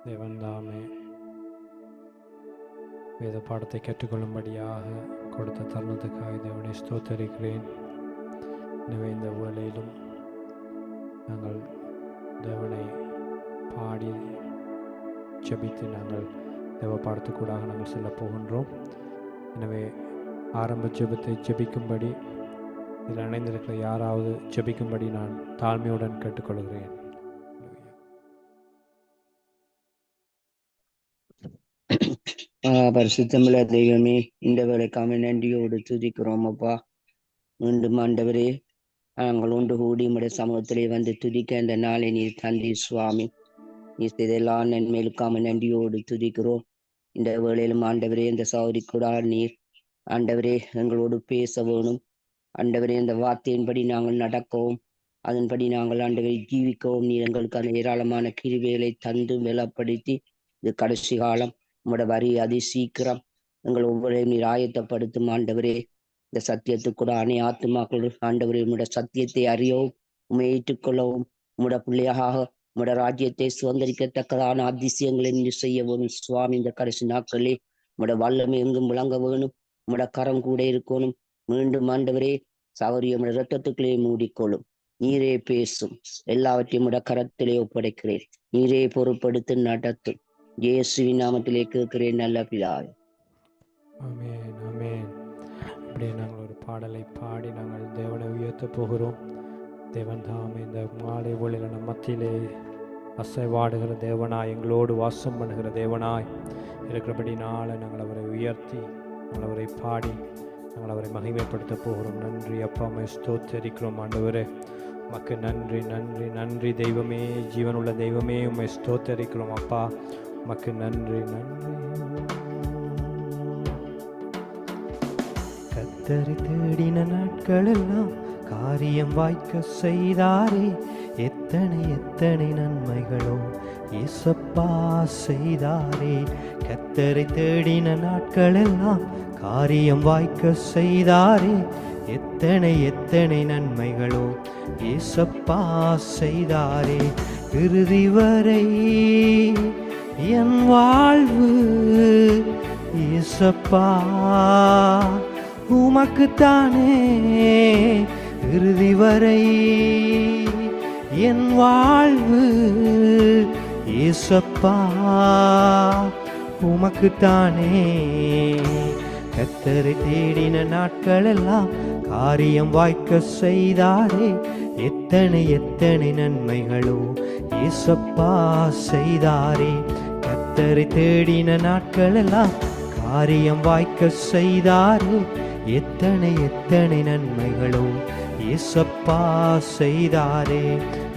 தேவன் தாமே வேத பாடத்தை கற்றுக்கொள்ளும்படியாக கொடுத்த தருணத்துக்காக தேவனை ஸ்தோத்தரிக்கிறேன். எனவே இந்த வேளையிலும் நாங்கள் தேவனை பாடி ஜெபித்து நாங்கள் தேவ பாடத்துக்கூடாக நாங்கள் செல்ல போகின்றோம். எனவே ஆரம்ப ஜெபத்தை ஜெபிக்கும்படி இதில் இணைந்திருக்கிற யாராவது ஜெபிக்கும்படி நான் தாழ்மையுடன் கேட்டுக்கொள்கிறேன். பரிசுத்தமிழ தெய்வமே, இந்த வேலைக்காம நன்றியோடு துதிக்கிறோம் அப்பா. மீண்டும் ஆண்டவரே, நாங்கள் ஒன்று கூடி உடைய சமூகத்திலே வந்து துதிக்க இந்த நாளை நீர் தந்தி சுவாமி. நீ செய்தெல்லாம் நன்மைகளுக்காம நன்றியோடு துதிக்கிறோம். இந்த வேளையிலும் ஆண்டவரே, இந்த சௌரி கூட நீர் ஆண்டவரே எங்களோடு பேச வேணும். ஆண்டவரே, இந்த வார்த்தையின்படி நாங்கள் நடக்கவும் அதன்படி நாங்கள் ஆண்டவரை ஜீவிக்கவும் நீர் எங்களுக்கான ஏராளமான கிருபைகளை தந்து பலப்படுத்தி இது கடைசி காலம் உங்களோட வரி அதி சீக்கிரம் எங்கள் ஒவ்வொருவரையும் நீர் ஆயத்தப்படுத்தும் ஆண்டவரே. இந்த சத்தியத்துக்கு கூட அணை ஆத்துமாக்கள் ஆண்டவரே உங்களோட சத்தியத்தை அறியவும் உண்மை ஏற்றுக்கொள்ளவும் உங்களோட பிள்ளையாக உங்களோட ராஜ்யத்தை சுதந்திரிக்கத்தக்கதான அதிசயங்களை நீர் செய்ய வேணும் சுவாமி. இந்த கடைசி நாட்களே உங்களோட வல்லமை எங்கும் விளங்க வேணும். உங்களோட கரம் கூட இருக்கணும். மீண்டும் ஆண்டவரே சௌரியம் இரத்தத்துக்குள்ளே மூடிக்கொள்ளும். நீரே பேசும். எல்லாவற்றையும் உங்களோட கரத்திலே ஒப்படைக்கிறேன். நீரே பொறுப்படுத்தி நடத்தும். இயேசுவின் நாமத்திலே கேட்கிறேன் நல்ல பிதாவே. ஆமென், ஆமென். அப்படியே நாங்கள் ஒரு பாடலை பாடி நாங்கள் தேவனை உயர்த்த போகிறோம். தேவன் தாமே இந்த மாலை ஒளியில் நம் மத்தியிலே அசைவாடுகிற தேவனாய், எங்களோடு வாசம் பண்ணுகிற தேவனாய் இருக்கிறபடினால நாங்கள் அவரை உயர்த்தி நாங்கள் அவரை பாடி நாங்கள் அவரை மகிமைப்படுத்த போகிறோம். நன்றி அப்பா, அம்மை ஸ்தோத்தரிக்கிறோம் ஆண்டவரே. உமக்கு நன்றி, நன்றி, நன்றி தெய்வமே, ஜீவனுள்ள தெய்வமே, உம்மை ஸ்தோத்தரிக்கிறோம் அப்பா. உமக்கு நன்றி, நன்றி. கர்த்தரை தேடின நாட்களெல்லாம் காரியம் வாய்க்க செய்தாரே, எத்தனை எத்தனை நன்மைகளோ இயேசப்பா செய்தாரே. கர்த்தரை தேடின நாட்களெல்லாம் காரியம் வாய்க்க செய்தாரே, எத்தனை எத்தனை நன்மைகளோ இயேசப்பா செய்தாரே. இறுதி வரை என் வாழ்வு இயேசப்பா உமக்குத்தானே. இறுதி வரை என் வாழ்வு இயேசப்பா உமக்குத்தானே. கர்த்தரை தேடின நாட்களெல்லாம் காரியம் வாய்க்க செய்தாரே, எத்தனை எத்தனை நன்மைகளோ இயேசப்பா செய்தாரே. கர்த்தரை தேடின நாட்களெல்லாம் காரியம் வாய்க்க செய்தாரே, எத்தனை எத்தனை நன்மைகளோ இயேசப்பா செய்தாரே.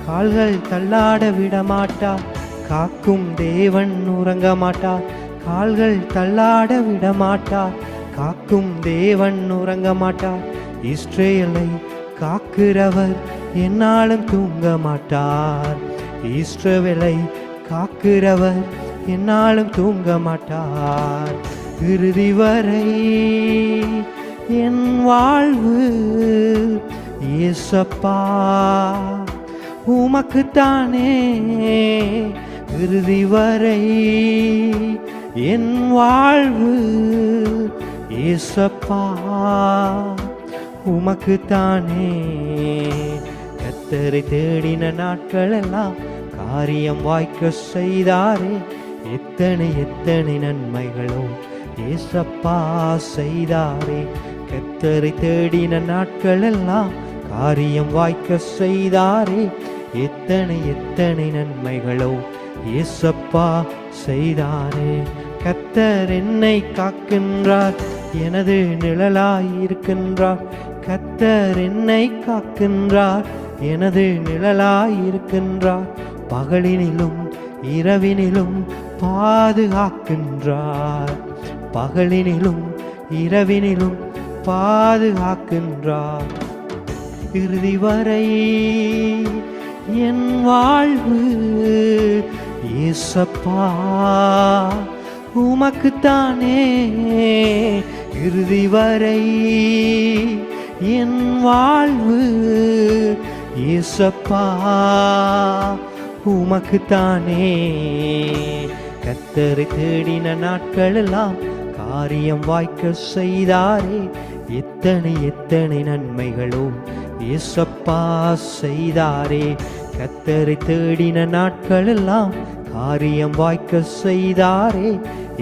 கால்கள் தள்ளாட விடமாட்டார், காக்கும் தேவன் உறங்க மாட்டார். கால்கள் தள்ளாட விடமாட்டார், காக்கும் தேவன் உறங்க மாட்டார். இஸ்ரேலை காக்கிறவர் என்னாலும் தூங்க மாட்டார். இஸ்ரவேலை காக்கிறவர் என்னாலும் தூங்க மாட்டார். இறுதி வரை என் வாழ்வு இயேசப்பா உமக்குத்தானே. இறுதி வரை என் வாழ்வு இயேசப்பா உமக்குத்தானே. கர்த்தரை தேடின நாட்களெல்லாம் காரியம் வாய்க்க செய்தாரே, எத்தனை எத்தனை நன்மைகளோ இயேசப்பா செய்தாரே. கர்த்தரை தேடின நாட்களெல்லாம் காரியம் வாய்க்க செய்தாரே, எத்தனை எத்தனை நன்மைகளோ இயேசப்பா செய்தாரே. கர்த்தர் என்னை காக்கின்றார், எனது நிழலாயிருக்கின்றார். கர்த்தர் என்னை காக்கின்றார், எனது நிழலாயிருக்கின்றார். பகலினிலும் இரவினிலும் பாதுகாக்கின்றார். பகலினிலும் இரவினிலும் பாதுகாக்கின்றார். இறுதி வரை என் வாழ்வு இயேசப்பா உமக்குத்தானே. இறுதி வரை என் வாழ்வு இயேசப்பா உமக்குத்தானே. கர்த்தரை தேடின நாட்களெல்லாம் காரியம் வாய்க்க செய்தாரே. எத்தனை எத்தனை நன்மைகளோ இயேசப்பா செய்தாரே. கர்த்தரை தேடின நாட்களெல்லாம் காரியம் வாய்க்க செய்தாரே.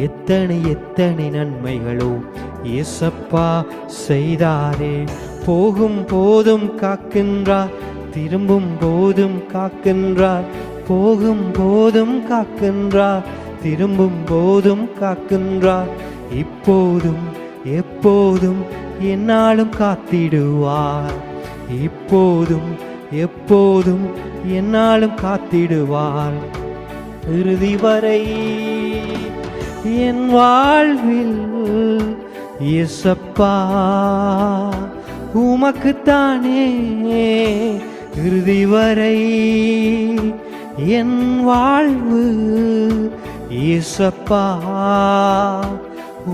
எத்தனை எத்தனை நன்மைகளோ இயேசப்பா செய்தாரே. போகும் போதும் காக்கின்றார், திரும்பும் போதும் காக்கின்றார். போகும் போதும் காக்கின்றார், திரும்பும் போதும் காக்கின்றார். இப்போதும் எப்போதும் என்னாலும் காத்திடுவார். இப்போதும் எப்போதும் என்னாலும் காத்திடுவார். இறுதி வரை என் வாழ்வில் இயேசப்பா உமக்குத்தானே. இறுதி வரை என் வாழ்வு இயேசப்பா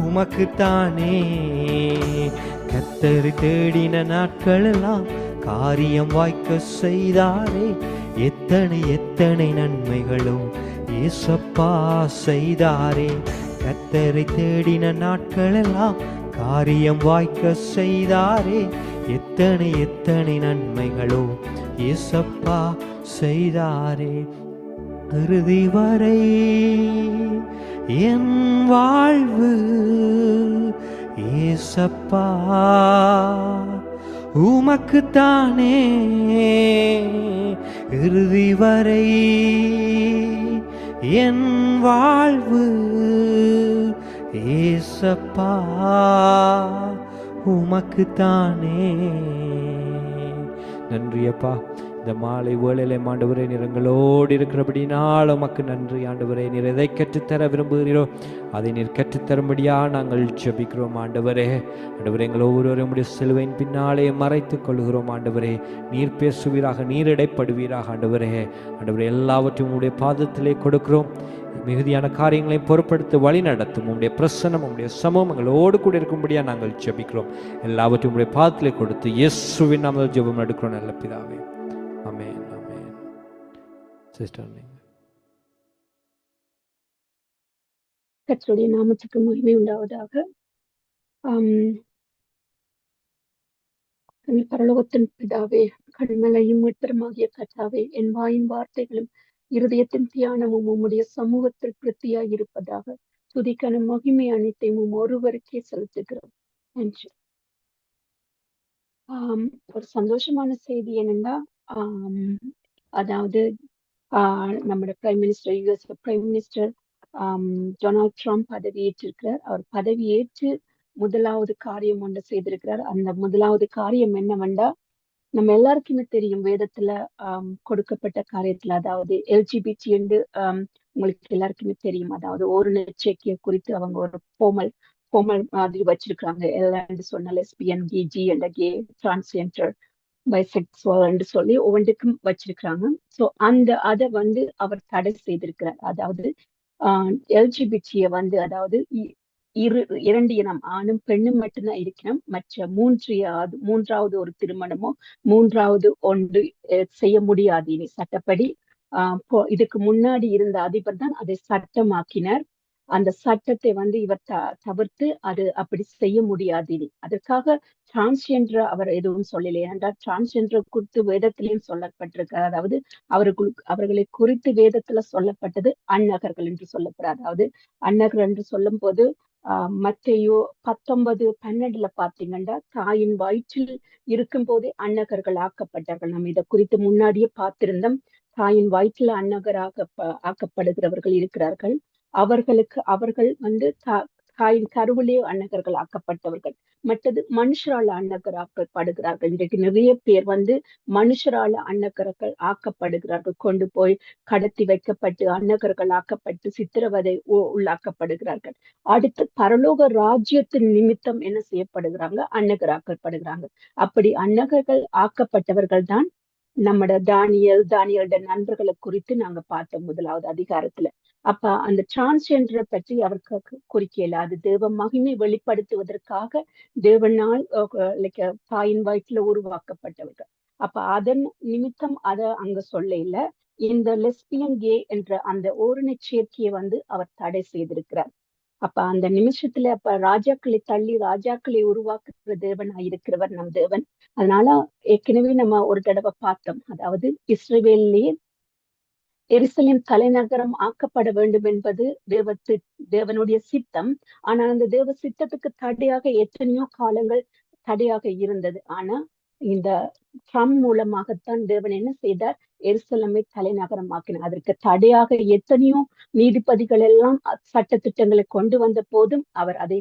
உமக்குத்தானே. கர்த்தரை தேடின நாட்களெல்லாம் காரியம் வாய்க்க செய்தாரே. எத்தனை எத்தனை நன்மைகளோ இயேசப்பா செய்தாரே. கர்த்தரை தேடின நாட்களெல்லாம் காரியம் வாய்க்க செய்தாரே. எத்தனை எத்தனை நன்மைகளோ இயேசப்பா செய்தாரே. இறுதி வரை என் வாழ்வு இயேசப்பா உமக்குத்தானே. இறுதி வரை என் வாழ்வு இயேசப்பா உமக்குத்தானே. நன்றி அப்பா. இந்த மாலை வேளையிலே ஆண்டவரே நிறங்களோடு இருக்கிறபடினால் உமக்கு நன்றி ஆண்டவரே. நீர் எதை கற்றுத்தர விரும்புகிறீரோ அதை நீர் கற்றுத்தரும்படியா நாங்கள் ஜெபிக்கிறோம் ஆண்டவரே. ஆண்டவரே எங்கள் ஒவ்வொருவரும் உடைய சிலுவையின் பின்னாலே மறைத்துக் கொள்கிறோம் ஆண்டவரே. நீர் பேசுவீராக, நீர் இடைப்படுவீராக ஆண்டவரே. ஆண்டவரே எல்லாவற்றையும் உடைய பாதத்திலே கொடுக்கிறோம். மிகுதியான காரியங்களை பொறுப்படுத்தி வழி நடத்தும் உடைய பிரசன்னம், உடைய சமூகம் எங்களோடு கூட இருக்கும்படியா நாங்கள் ஜெபிக்கிறோம். எல்லாவற்றையும் உடைய பாதத்திலே கொடுத்து இயேசுவின் நாமத்தில் ஜெபம் எடுக்கிறோம் நல்ல பிதாவே. ஆமென், ஆமென். சிஸ்டர் நீங்க. கர்த்தருடைய நாமத்துக்கு மகிமை உண்டாவதாக. பரலோகத்தின் பிதாவே, கண்மலையும் மீட்பருமாகிய கர்த்தாவே, என் வாயின் வார்த்தைகளும் இருதயத்தின் தியானமும் உம்முடைய சமூகத்தில் பிரித்தியாய் இருப்பதாக. துதிக்கான மகிமை அனைத்தையும் ஒருவருக்கே செலுத்துகிறோம் என்று. ஒரு சந்தோஷமான செய்தி என்னன்னா, அதாவது நம்முடைய prime minister, US prime minister Donald Trump பதவியேற்றிருக்கிறார். அவர் பதவியேற்று முதலாவது காரியம் ஒன்று செய்திருக்கிறார். அந்த முதலாவது காரியம் என்னவென்றா, நம்ம எல்லாருக்குமே தெரியும், வேதத்துல கொடுக்கப்பட்ட காரியத்துல, அதாவது எல்ஜிபிடி என்று உங்களுக்கு எல்லாருக்குமே தெரியும். அதாவது ஒரு நிச்சயக்கிய குறித்து அவங்க ஒரு ஃபார்மல் மாதிரி வச்சிருக்காங்க. எல்லாம் சொன்ன லெஸ்பியன், ஜி என்ற கே, டிரான்ஸ்ஜெண்டர், பைசெக்சுவல் என்று சொல்லி ஒவ்வொன்றுக்கும் வச்சிருக்கிறாங்க. ஸோ அதை அவர் தடை செய்திருக்கிறார். அதாவது எல்ஜிபிடியை அதாவது இரண்டு இனம், ஆணும் பெண்ணும் மட்டும்தான் இருக்கணும். மற்ற மூன்றாவது ஒரு திருமணமோ மூன்றாவது ஒன்று செய்ய முடியாது இனி சட்டப்படி. இதுக்கு முன்னாடி இருந்த அதிபர் தான் அதை சட்டமாக்கினார். அந்த சட்டத்தை இவர் தவிர்த்து அது அப்படி செய்ய முடியாது இனி. அதற்காக டிரான்ஸ்ஜெண்டர் அவர் எதுவும் சொல்லலை. ஏனென்றால் டிரான்ஸ்ஜெண்டர் குறித்து வேதத்திலையும் சொல்லப்பட்டிருக்கார். அதாவது அவர்களை குறித்து வேதத்துல சொல்லப்பட்டது அந்நகர்கள் என்று சொல்லப்படுறார். அதாவது அந்நகர் என்று சொல்லும் போது மத்தேயு 19:12 பார்த்தீங்கன்னா, தாயின் வயிற்றில் இருக்கும் போதே அந்நகர்கள் ஆக்கப்பட்டார்கள். நம்ம இதை குறித்து முன்னாடியே பார்த்திருந்தோம். தாயின் வயிற்றில் அந்நகராக ஆக்கப்படுகிறவர்கள் இருக்கிறார்கள். அவர்கள் தாயின் கருவிலே அந்நகர்கள் ஆக்கப்பட்டவர்கள். மற்றது மனுஷரால அந்நகராக்கப்படுகிறார்கள். இன்றைக்கு நிறைய பேர் மனுஷரால அந்நகர்கள் ஆக்கப்படுகிறார்கள். கொண்டு போய் கடத்தி வைக்கப்பட்டு அந்நகர்கள் ஆக்கப்பட்டு சித்திரவதை உள்ளாக்கப்படுகிறார்கள். அடுத்து பரலோக ராஜ்யத்தின் நிமித்தம் என்ன செய்யப்படுகிறாங்க? அந்நகராக்கப்படுகிறாங்க. அப்படி அந்நகர்கள் ஆக்கப்பட்டவர்கள் தான் நம்மட தானியலோட நண்பர்களை குறித்து நாங்க பார்த்தோம் முதலாவது அதிகாரத்துல. அப்ப அந்த டிரான்ஸ்ஜெண்டரை பற்றி அவருக்கு குறிக்கல. அது தேவ மகிமை வெளிப்படுத்துவதற்காக தேவனால் தாயின் வயிற்றுல உருவாக்கப்பட்டவர்கள். அப்ப அதன் நிமித்தம் அத அங்க சொல்ல இல்ல. இந்த லெஸ்பியன் கே என்ற அந்த ஓரின சேர்க்கையை அவர் தடை செய்திருக்கிறார். அப்ப அந்த நிமிஷத்துல அப்ப ராஜாக்களை தள்ளி ராஜாக்களை உருவாக்குற தேவனா இருக்கிறவர் நம் தேவன். அதனால ஏற்கனவே நம்ம ஒரு தடவை பார்த்தோம், அதாவது இஸ்ரவேலிலே எருசலேம் தலைநகரம் ஆக்கப்பட வேண்டும் என்பது தேவனுடைய சித்தம். ஆனால் அந்த தேவ சித்தத்துக்கு தடையாக எத்தனையோ காலங்கள் தடையாக இருந்தது. ஆனா இந்த ட்ரம்ப் மூலமாகத்தான் தேவன் என்ன செய்தார், எருசலேமை தலைநகரம் ஆக்கினார். அதற்கு தடையாக எத்தனையோ நீதிபதிகள் எல்லாம் சட்ட திட்டங்களை கொண்டு வந்த போதும் அவர் அதை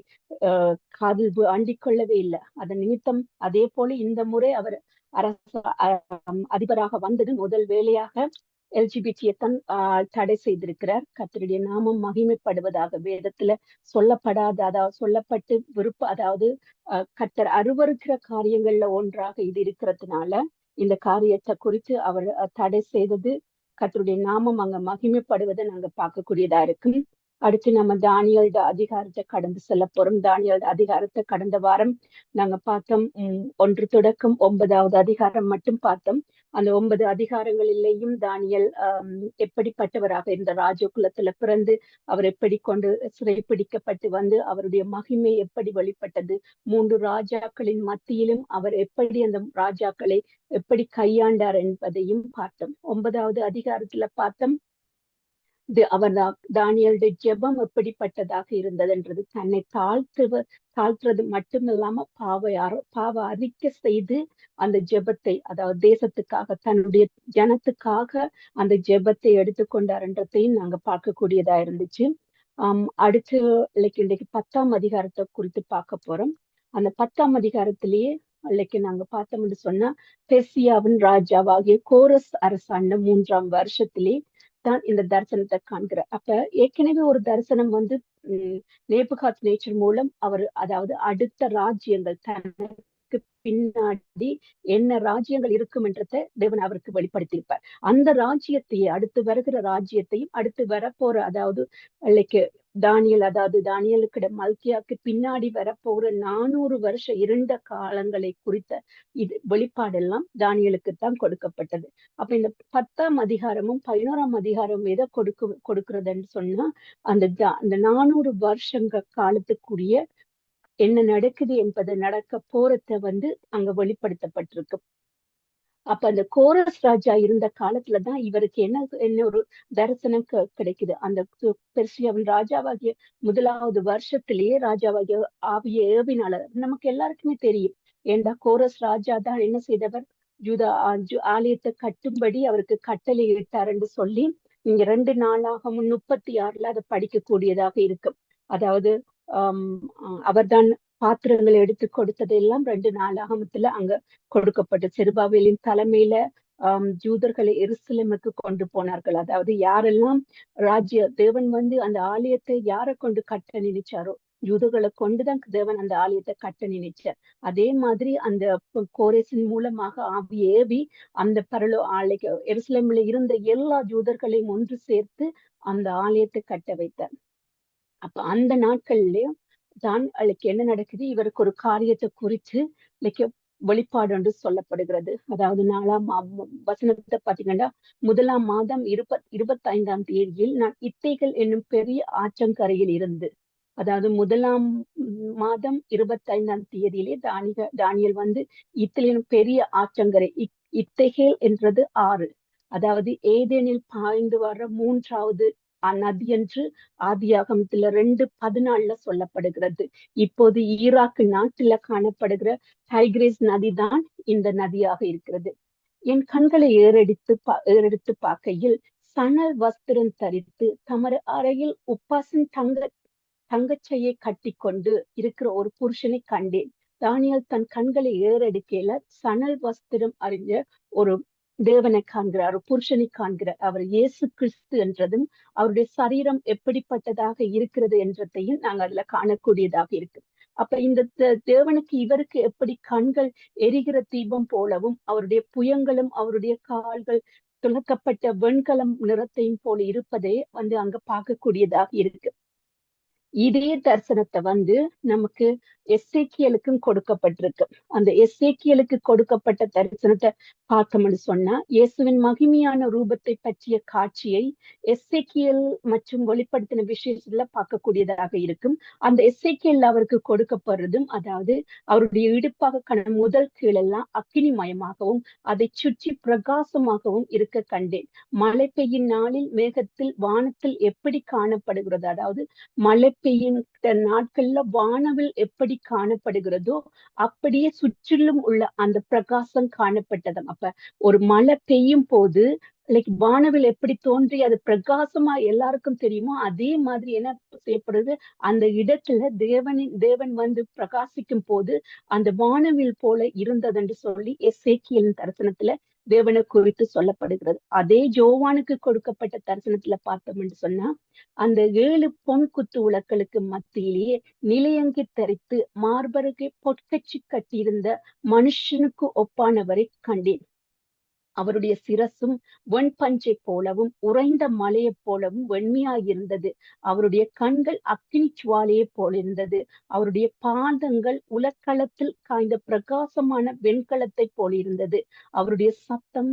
காதில் அண்டிக் கொள்ளவே இல்லை. அதன் நிமித்தம் அதே போல இந்த முறை அவர் அதிபராக வந்தது முதல் வேலையாக எல்ஜிபிடியை தான் தடை செய்திருக்கிறார். கர்த்தருடைய நாமம் மகிமைப்படுவதாக. வேதத்துல சொல்லப்படாத, அதாவது சொல்லப்பட்டு அதாவது கர்த்தர் அருவருக்கிற காரியங்கள்ல ஒன்றாக இது இருக்கிறதுனால இந்த காரியத்தை குறித்து அவர் தடை செய்தது. கர்த்தருடைய நாமம் அங்க மகிமைப்படுவதை நாங்க பார்க்கக்கூடியதா இருக்கு. அடுத்து நம்ம தானியல் அதிகாரத்தை கடந்து செல்ல போறோம். தானியல் அதிகாரத்தை கடந்த வாரம் நாங்க பார்த்தோம். 1 தொடக்கம் 9வது அதிகாரம் மட்டும் பார்த்தோம். அந்த 9 அதிகாரங்களிலேயும் தானியல் எப்படிப்பட்டவராக இந்த ராஜகுலத்துல பிறந்து அவர் எப்படி கொண்டு சிறைப்பிடிக்கப்பட்டு அவருடைய மகிமை எப்படி வெளிப்பட்டது, 3 ராஜாக்களின் மத்தியிலும் அவர் எப்படி அந்த ராஜாக்களை எப்படி கையாண்டார் என்பதையும் பார்த்தோம். 9வது அதிகாரத்துல பார்த்தோம், அவர் தானியலுடைய ஜெபம் எப்படிப்பட்டதாக இருந்ததுன்றது. தன்னை தாழ்த்துறது மட்டுமில்லாம பாவ அறிக்கை செய்து அந்த ஜெபத்தை, அதாவது தேசத்துக்காக தன்னுடைய ஜனத்துக்காக அந்த ஜெபத்தை எடுத்துக்கொண்டார்ன்றதையும் நாங்க பார்க்கக்கூடியதா இருந்துச்சு. அடுத்து இன்னைக்கு 10ஆம் அதிகாரத்தை குறித்து பார்க்க போறோம். அந்த 10ஆம் அதிகாரத்திலேயே நாங்க பார்த்தோம்னு சொன்னா, பெர்சியாவின் ராஜாவாகிய கோரஸ் அரசாண்ட 3ஆம் வருஷத்திலே தான் இந்த தரிசனத்தை காண்கிறார். அப்ப ஏற்கனவே ஒரு தரிசனம் நேபுகாத் நேச்சர் மூலம் அவர், அதாவது அடுத்த ராஜ்யங்கள் தனக்கு பின்னாடி என்ன ராஜ்யங்கள் இருக்கும் என்றதை தேவன் அவருக்கு வெளிப்படுத்தியிருப்பார். அந்த ராஜ்யத்தையே, அடுத்து வருகிற ராஜ்யத்தையும் அடுத்து வரப்போற, அதாவது தானியலுக்கு மல்கியாக்கு பின்னாடி வரப்போற 400 வருஷ இருண்ட காலங்களை குறித்த இது வெளிப்பாடெல்லாம் தானியலுக்குத்தான் கொடுக்கப்பட்டது. அப்ப இந்த 10ஆம் அதிகாரமும் 11ஆம் அதிகாரமும் எதை கொடுக்கிறதுன்னு சொன்னா, அந்த 400 வருஷங்க காலத்துக்குரிய என்ன நடக்குது என்பது, நடக்க போறத அங்க வெளிப்படுத்தப்பட்டிருக்கு. அப்ப அந்த கோரஸ் ராஜா இருந்த காலத்துலதான் இவருக்கு என்ன ஒரு தரிசனம் கிடைக்குது. அந்த பெர்சியாவின் ராஜாவாகிய 1வது வருஷத்திலேயே ராஜாவாகிய ஆவிய ஏவினால, நமக்கு எல்லாருக்குமே தெரியும். ஏண்டா கோரஸ் ராஜா தான் என்ன செய்தவர், யூதா ஆலயத்தை கட்டும்படி அவருக்கு கட்டளை இட்டாருன்னு சொல்லி நீங்க 2 நாளாகமும் 36ல அதை படிக்கக்கூடியதாக இருக்கும். அதாவது அவர்தான் பாத்திரங்களை எடுத்து கொடுத்தது எல்லாம் 2 நாளாகமத்துல அங்க கொடுக்கப்பட்டு, செருபாபேலின் தலைமையில ஜூதர்களை எருசலேமுக்கு கொண்டு போனார்கள். அதாவது யாரெல்லாம் தேவன் அந்த ஆலயத்தை யாரை கொண்டு கட்ட நினைச்சாரோ, யூதர்களை கொண்டுதான் தேவன் அந்த ஆலயத்தை கட்ட நினைச்சார். அதே மாதிரி அந்த கோரேசின் மூலமாக ஆவி ஏவி அந்த எருசலேம்ல இருந்த எல்லா ஜூதர்களையும் ஒன்று சேர்த்து அந்த ஆலயத்தை கட்ட வைத்தார். அப்ப அந்த நாட்கள்லயும் தான் என்ன நடக்குது, இவருக்கு ஒரு காரியத்தை குறித்து வெளிப்பாடு என்று சொல்லப்படுகிறது. அதாவது 4ஆம் வசனத்தை பாத்தீங்கன்னா, 1ஆம் மாதம் 25ஆம் தேதியில் நான் இத்தைகள் என்னும் பெரிய ஆற்றங்கரையில் இருந்து, அதாவது 1ஆம் மாதம் 25ஆம் தேதியிலே தானியல் இத்தலின் பெரிய ஆற்றங்கரை, இத்தைகேல் என்றது 6, அதாவது ஏதேனில் பாய்ந்து வர 3வது நதி என்று ஆதியாகமத்துல 2:14 சொல்லப்படுகிறது. இப்போது ஈராக் நாட்டுல காணப்படுகிற டைக்ரீஸ் நதிதான் இந்த நதியாக இருக்கிறது. என் கண்களை ஏறெடுத்து பார்க்கையில் சணல் வஸ்திரம் தரித்து தமது அறையில் உப்பாசின் தங்கச்சையை கட்டி கொண்டு இருக்கிற ஒரு புருஷனை கண்டேன். தானியல் தன் கண்களை ஏறெடுக்கையில சணல் வஸ்திரம் அறிஞ்ச ஒரு தேவனை காண்கிறார், ஒரு புருஷனை காண்கிறார். அவர் இயேசு கிறிஸ்து என்றதும் அவருடைய சரீரம் எப்படிப்பட்டதாக இருக்கிறது என்றதையும் நாங்க அதுல காணக்கூடியதாக இருக்கு. அப்ப இந்த தேவனுக்கு இவருக்கு எப்படி கண்கள் எரிகிற தீபம் போலவும், அவருடைய புயங்களும் அவருடைய கால்கள் துளக்கப்பட்ட வெண்கலம் நிறத்தையும் போல இருப்பதே அங்க பார்க்கக்கூடியதாக இருக்கு. இதே தரிசனத்தை நமக்கு எசேக்கியலுக்கும் கொடுக்கப்பட்டிருக்கு. அந்த எசேக்கியலுக்கு கொடுக்கப்பட்ட தரிசனத்தை பார்த்தோம்னு சொன்னா, இயேசுவின் மகிமையான ரூபத்தை பற்றிய காட்சியை எசேக்கியல் மற்றும் வெளிப்படுத்தின விசேஷத்துல பார்க்கக்கூடியதாக இருக்கும். அந்த எசேக்கியல் அவருக்கு கொடுக்கப்படுறதும், அதாவது அவருடைய இடுப்பாக முதல் கீழெல்லாம் அக்கினிமயமாகவும் அதை சுற்றி பிரகாசமாகவும் இருக்க கண்டேன். மழை பெய்யும் நாளில் மேகத்தில் வானத்தில் எப்படி காணப்படுகிறது, அதாவது மழை பெய்யும் நாட்கள்ல வானவில் எப்படி காணப்படுகிறதோ அப்படியே சுற்றிலும் உள்ள அந்த பிரகாசம் காணப்பட்டதும். அப்ப ஒரு மழை பெய்யும் போது லைக் வானவில் எப்படி தோன்றி அது பிரகாசமா எல்லாருக்கும் தெரியுமோ, அதே மாதிரி என்ன செய்யப்படுது, அந்த இடத்துல தேவன் வந்து பிரகாசிக்கும் போது அந்த வானவில் போல இருந்தது என்று சொல்லி எசேக்கியலின் தரிசனத்துல தேவனை குறித்து சொல்லப்படுகிறது. அதே யோவானுக்கு கொடுக்கப்பட்ட தரிசனத்துல பார்த்தோம் என்று சொன்னா, அந்த 7 பொன் குத்து விளக்குகளுக்கு மத்தியிலேயே நிலையங்கி தரித்து மார்பருகே பொற்கச்சி கட்டியிருந்த மனுஷனுக்கு ஒப்பானவரை கண்டேன். அவருடைய சிரசும் வெண்பஞ்சை போலவும் உறைந்த மலையை போலவும் வெண்மையாயிருந்தது. அவருடைய கண்கள் அக்கினி சுவாலையை போலிருந்தது. அவருடைய பாதங்கள் உலக்களத்தில் காய்ந்த பிரகாசமான வெண்கலத்தை போலிருந்தது. அவருடைய சத்தம்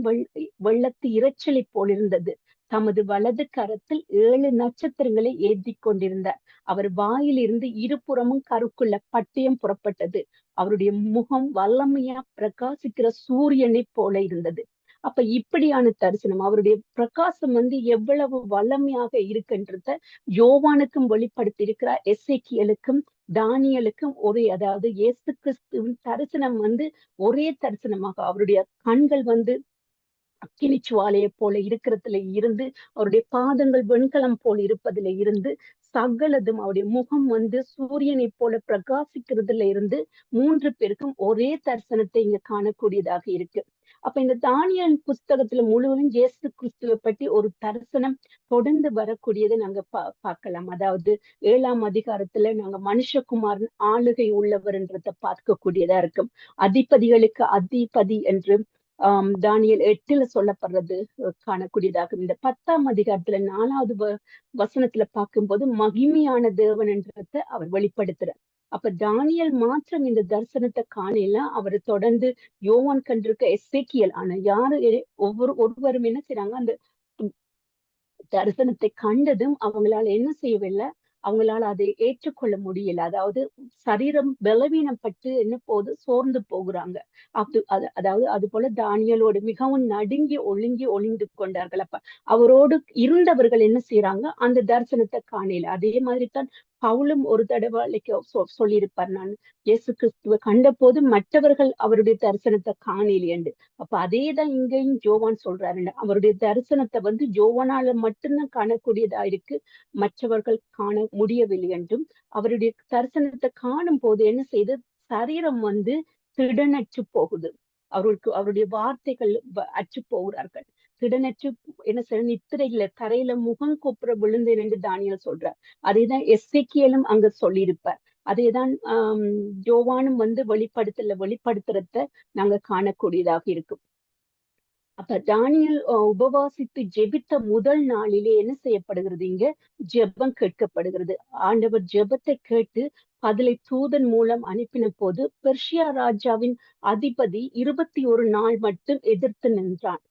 வெள்ளத்து இரைச்சலை போலிருந்தது. தமது வலது கரத்தில் 7 நட்சத்திரங்களை ஏந்தி கொண்டிருந்தார். அவர் வாயிலிருந்து இருபுறமும் கருக்குள்ள பட்டயம் புறப்பட்டது. அவருடைய முகம் வல்லமையா பிரகாசிக்கிற சூரியனை போல இருந்தது. அப்ப இப்படியான தரிசனம், அவருடைய பிரகாசம் வந்து எவ்வளவு வல்லமையாக இருக்குன்றத யோவானுக்கும் வெளிப்படுத்தி இருக்கிறார். எசேக்கியலுக்கும் தானியலுக்கும் ஒரே, அதாவது இயேசு கிறிஸ்துவின் தரிசனம் வந்து ஒரே தரிசனமாக, அவருடைய கண்கள் வந்து அக்கினி சுவாலையை போல இருக்கிறதுல இருந்து, அவருடைய பாதங்கள் வெண்கலம் போல் இருப்பதுல இருந்து, சகலதும் அவருடைய முகம் வந்து சூரியனை போல பிரகாசிக்கிறதுல இருந்து 3 பேருக்கும் ஒரே தரிசனத்தை இங்க காணக்கூடியதாக இருக்கு. அப்ப இந்த தானியல் புஸ்தகத்துல முழுவதும் இயேசு கிறிஸ்துவை பற்றி ஒரு தரிசனம் தொடர்ந்து வரக்கூடியதை நாங்க பார்க்கலாம். அதாவது 7ஆம் அதிகாரத்துல நாங்க மனுஷகுமாரன் ஆளுகை உள்ளவர்ன்றத பார்க்கக்கூடியதா இருக்கும். அதிபதிகளுக்கு அதிபதி என்று தானியல் 8ல சொல்லப்படுறது காணக்கூடியதாகும். இந்த 10ஆம் அதிகாரத்துல 4வது வசனத்துல பார்க்கும்போது மகிமையான தேவன் என்றதை அவர் வெளிப்படுத்துறார். அப்ப தானியல் மாத்திரம் இந்த தரிசனத்தை காணல, அவர் தொடர்ந்து யோவான் கண்டிருக்க எசேக்கியல், ஆனா யாரு ஒருவரும் என்ன செய்றாங்க, அந்த தரிசனத்தை கண்டதும் அவங்களால என்ன செய்யவில்லை, அவங்களால அதை ஏற்றுக்கொள்ள முடியல. அதாவது சரீரம் பலவீனப்பட்டு என்ன போது சோர்ந்து போகிறாங்க. அதாவது அது போல தானியலோடு மிகவும் நடுங்கி ஒளிந்து கொண்டார்கள். அப்ப அவரோடு இருந்தவர்கள் என்ன செய்யறாங்க, அந்த தரிசனத்தை காணல. அதே மாதிரி தான் பவுலும் ஒரு தடவை சொல்லியிருப்பார், நான் இயேசு கிறிஸ்துவை கண்ட போது மற்றவர்கள் அவருடைய தரிசனத்தை காணல என்று. அப்ப அதேதான் இங்கேயும் யோவான் சொல்றாரு, அவருடைய தரிசனத்தை வந்து யோவானால மட்டும்தான் காணக்கூடியதா இருக்கு, மற்றவர்கள் காண முடியவில்லை என்றும். அவருடைய தரிசனத்தை காணும் போது என்ன செய்து, சரீரம் வந்து திடனற்று போகுது, அவருடைய வார்த்தைகள் அற்று போகிறார்கள், திடனற்று என்ன செய்ய, நித்திரையில தரையில முகம் கூப்புற விழுந்தேன் என்று தானியல் சொல்றார். அதேதான் எசேக்கியலும் அங்க சொல்லியிருப்பார். அதேதான் யோவானும் வந்து வெளிப்படுத்துறத நாங்க காணக்கூடியதாக இருக்கும். அப்ப தானியல் உபவாசித்து ஜெபித்த முதல் நாளிலே என்ன செய்யப்படுகிறது, இங்க ஜெபம் கேட்கப்படுகிறது. ஆண்டவர் ஜெபத்தை கேட்டு பதிலை தூதன் மூலம் அனுப்பின போது பெர்ஷியா ராஜாவின் அதிபதி 21 நாள் மட்டும் எதிர்த்து நின்றான்.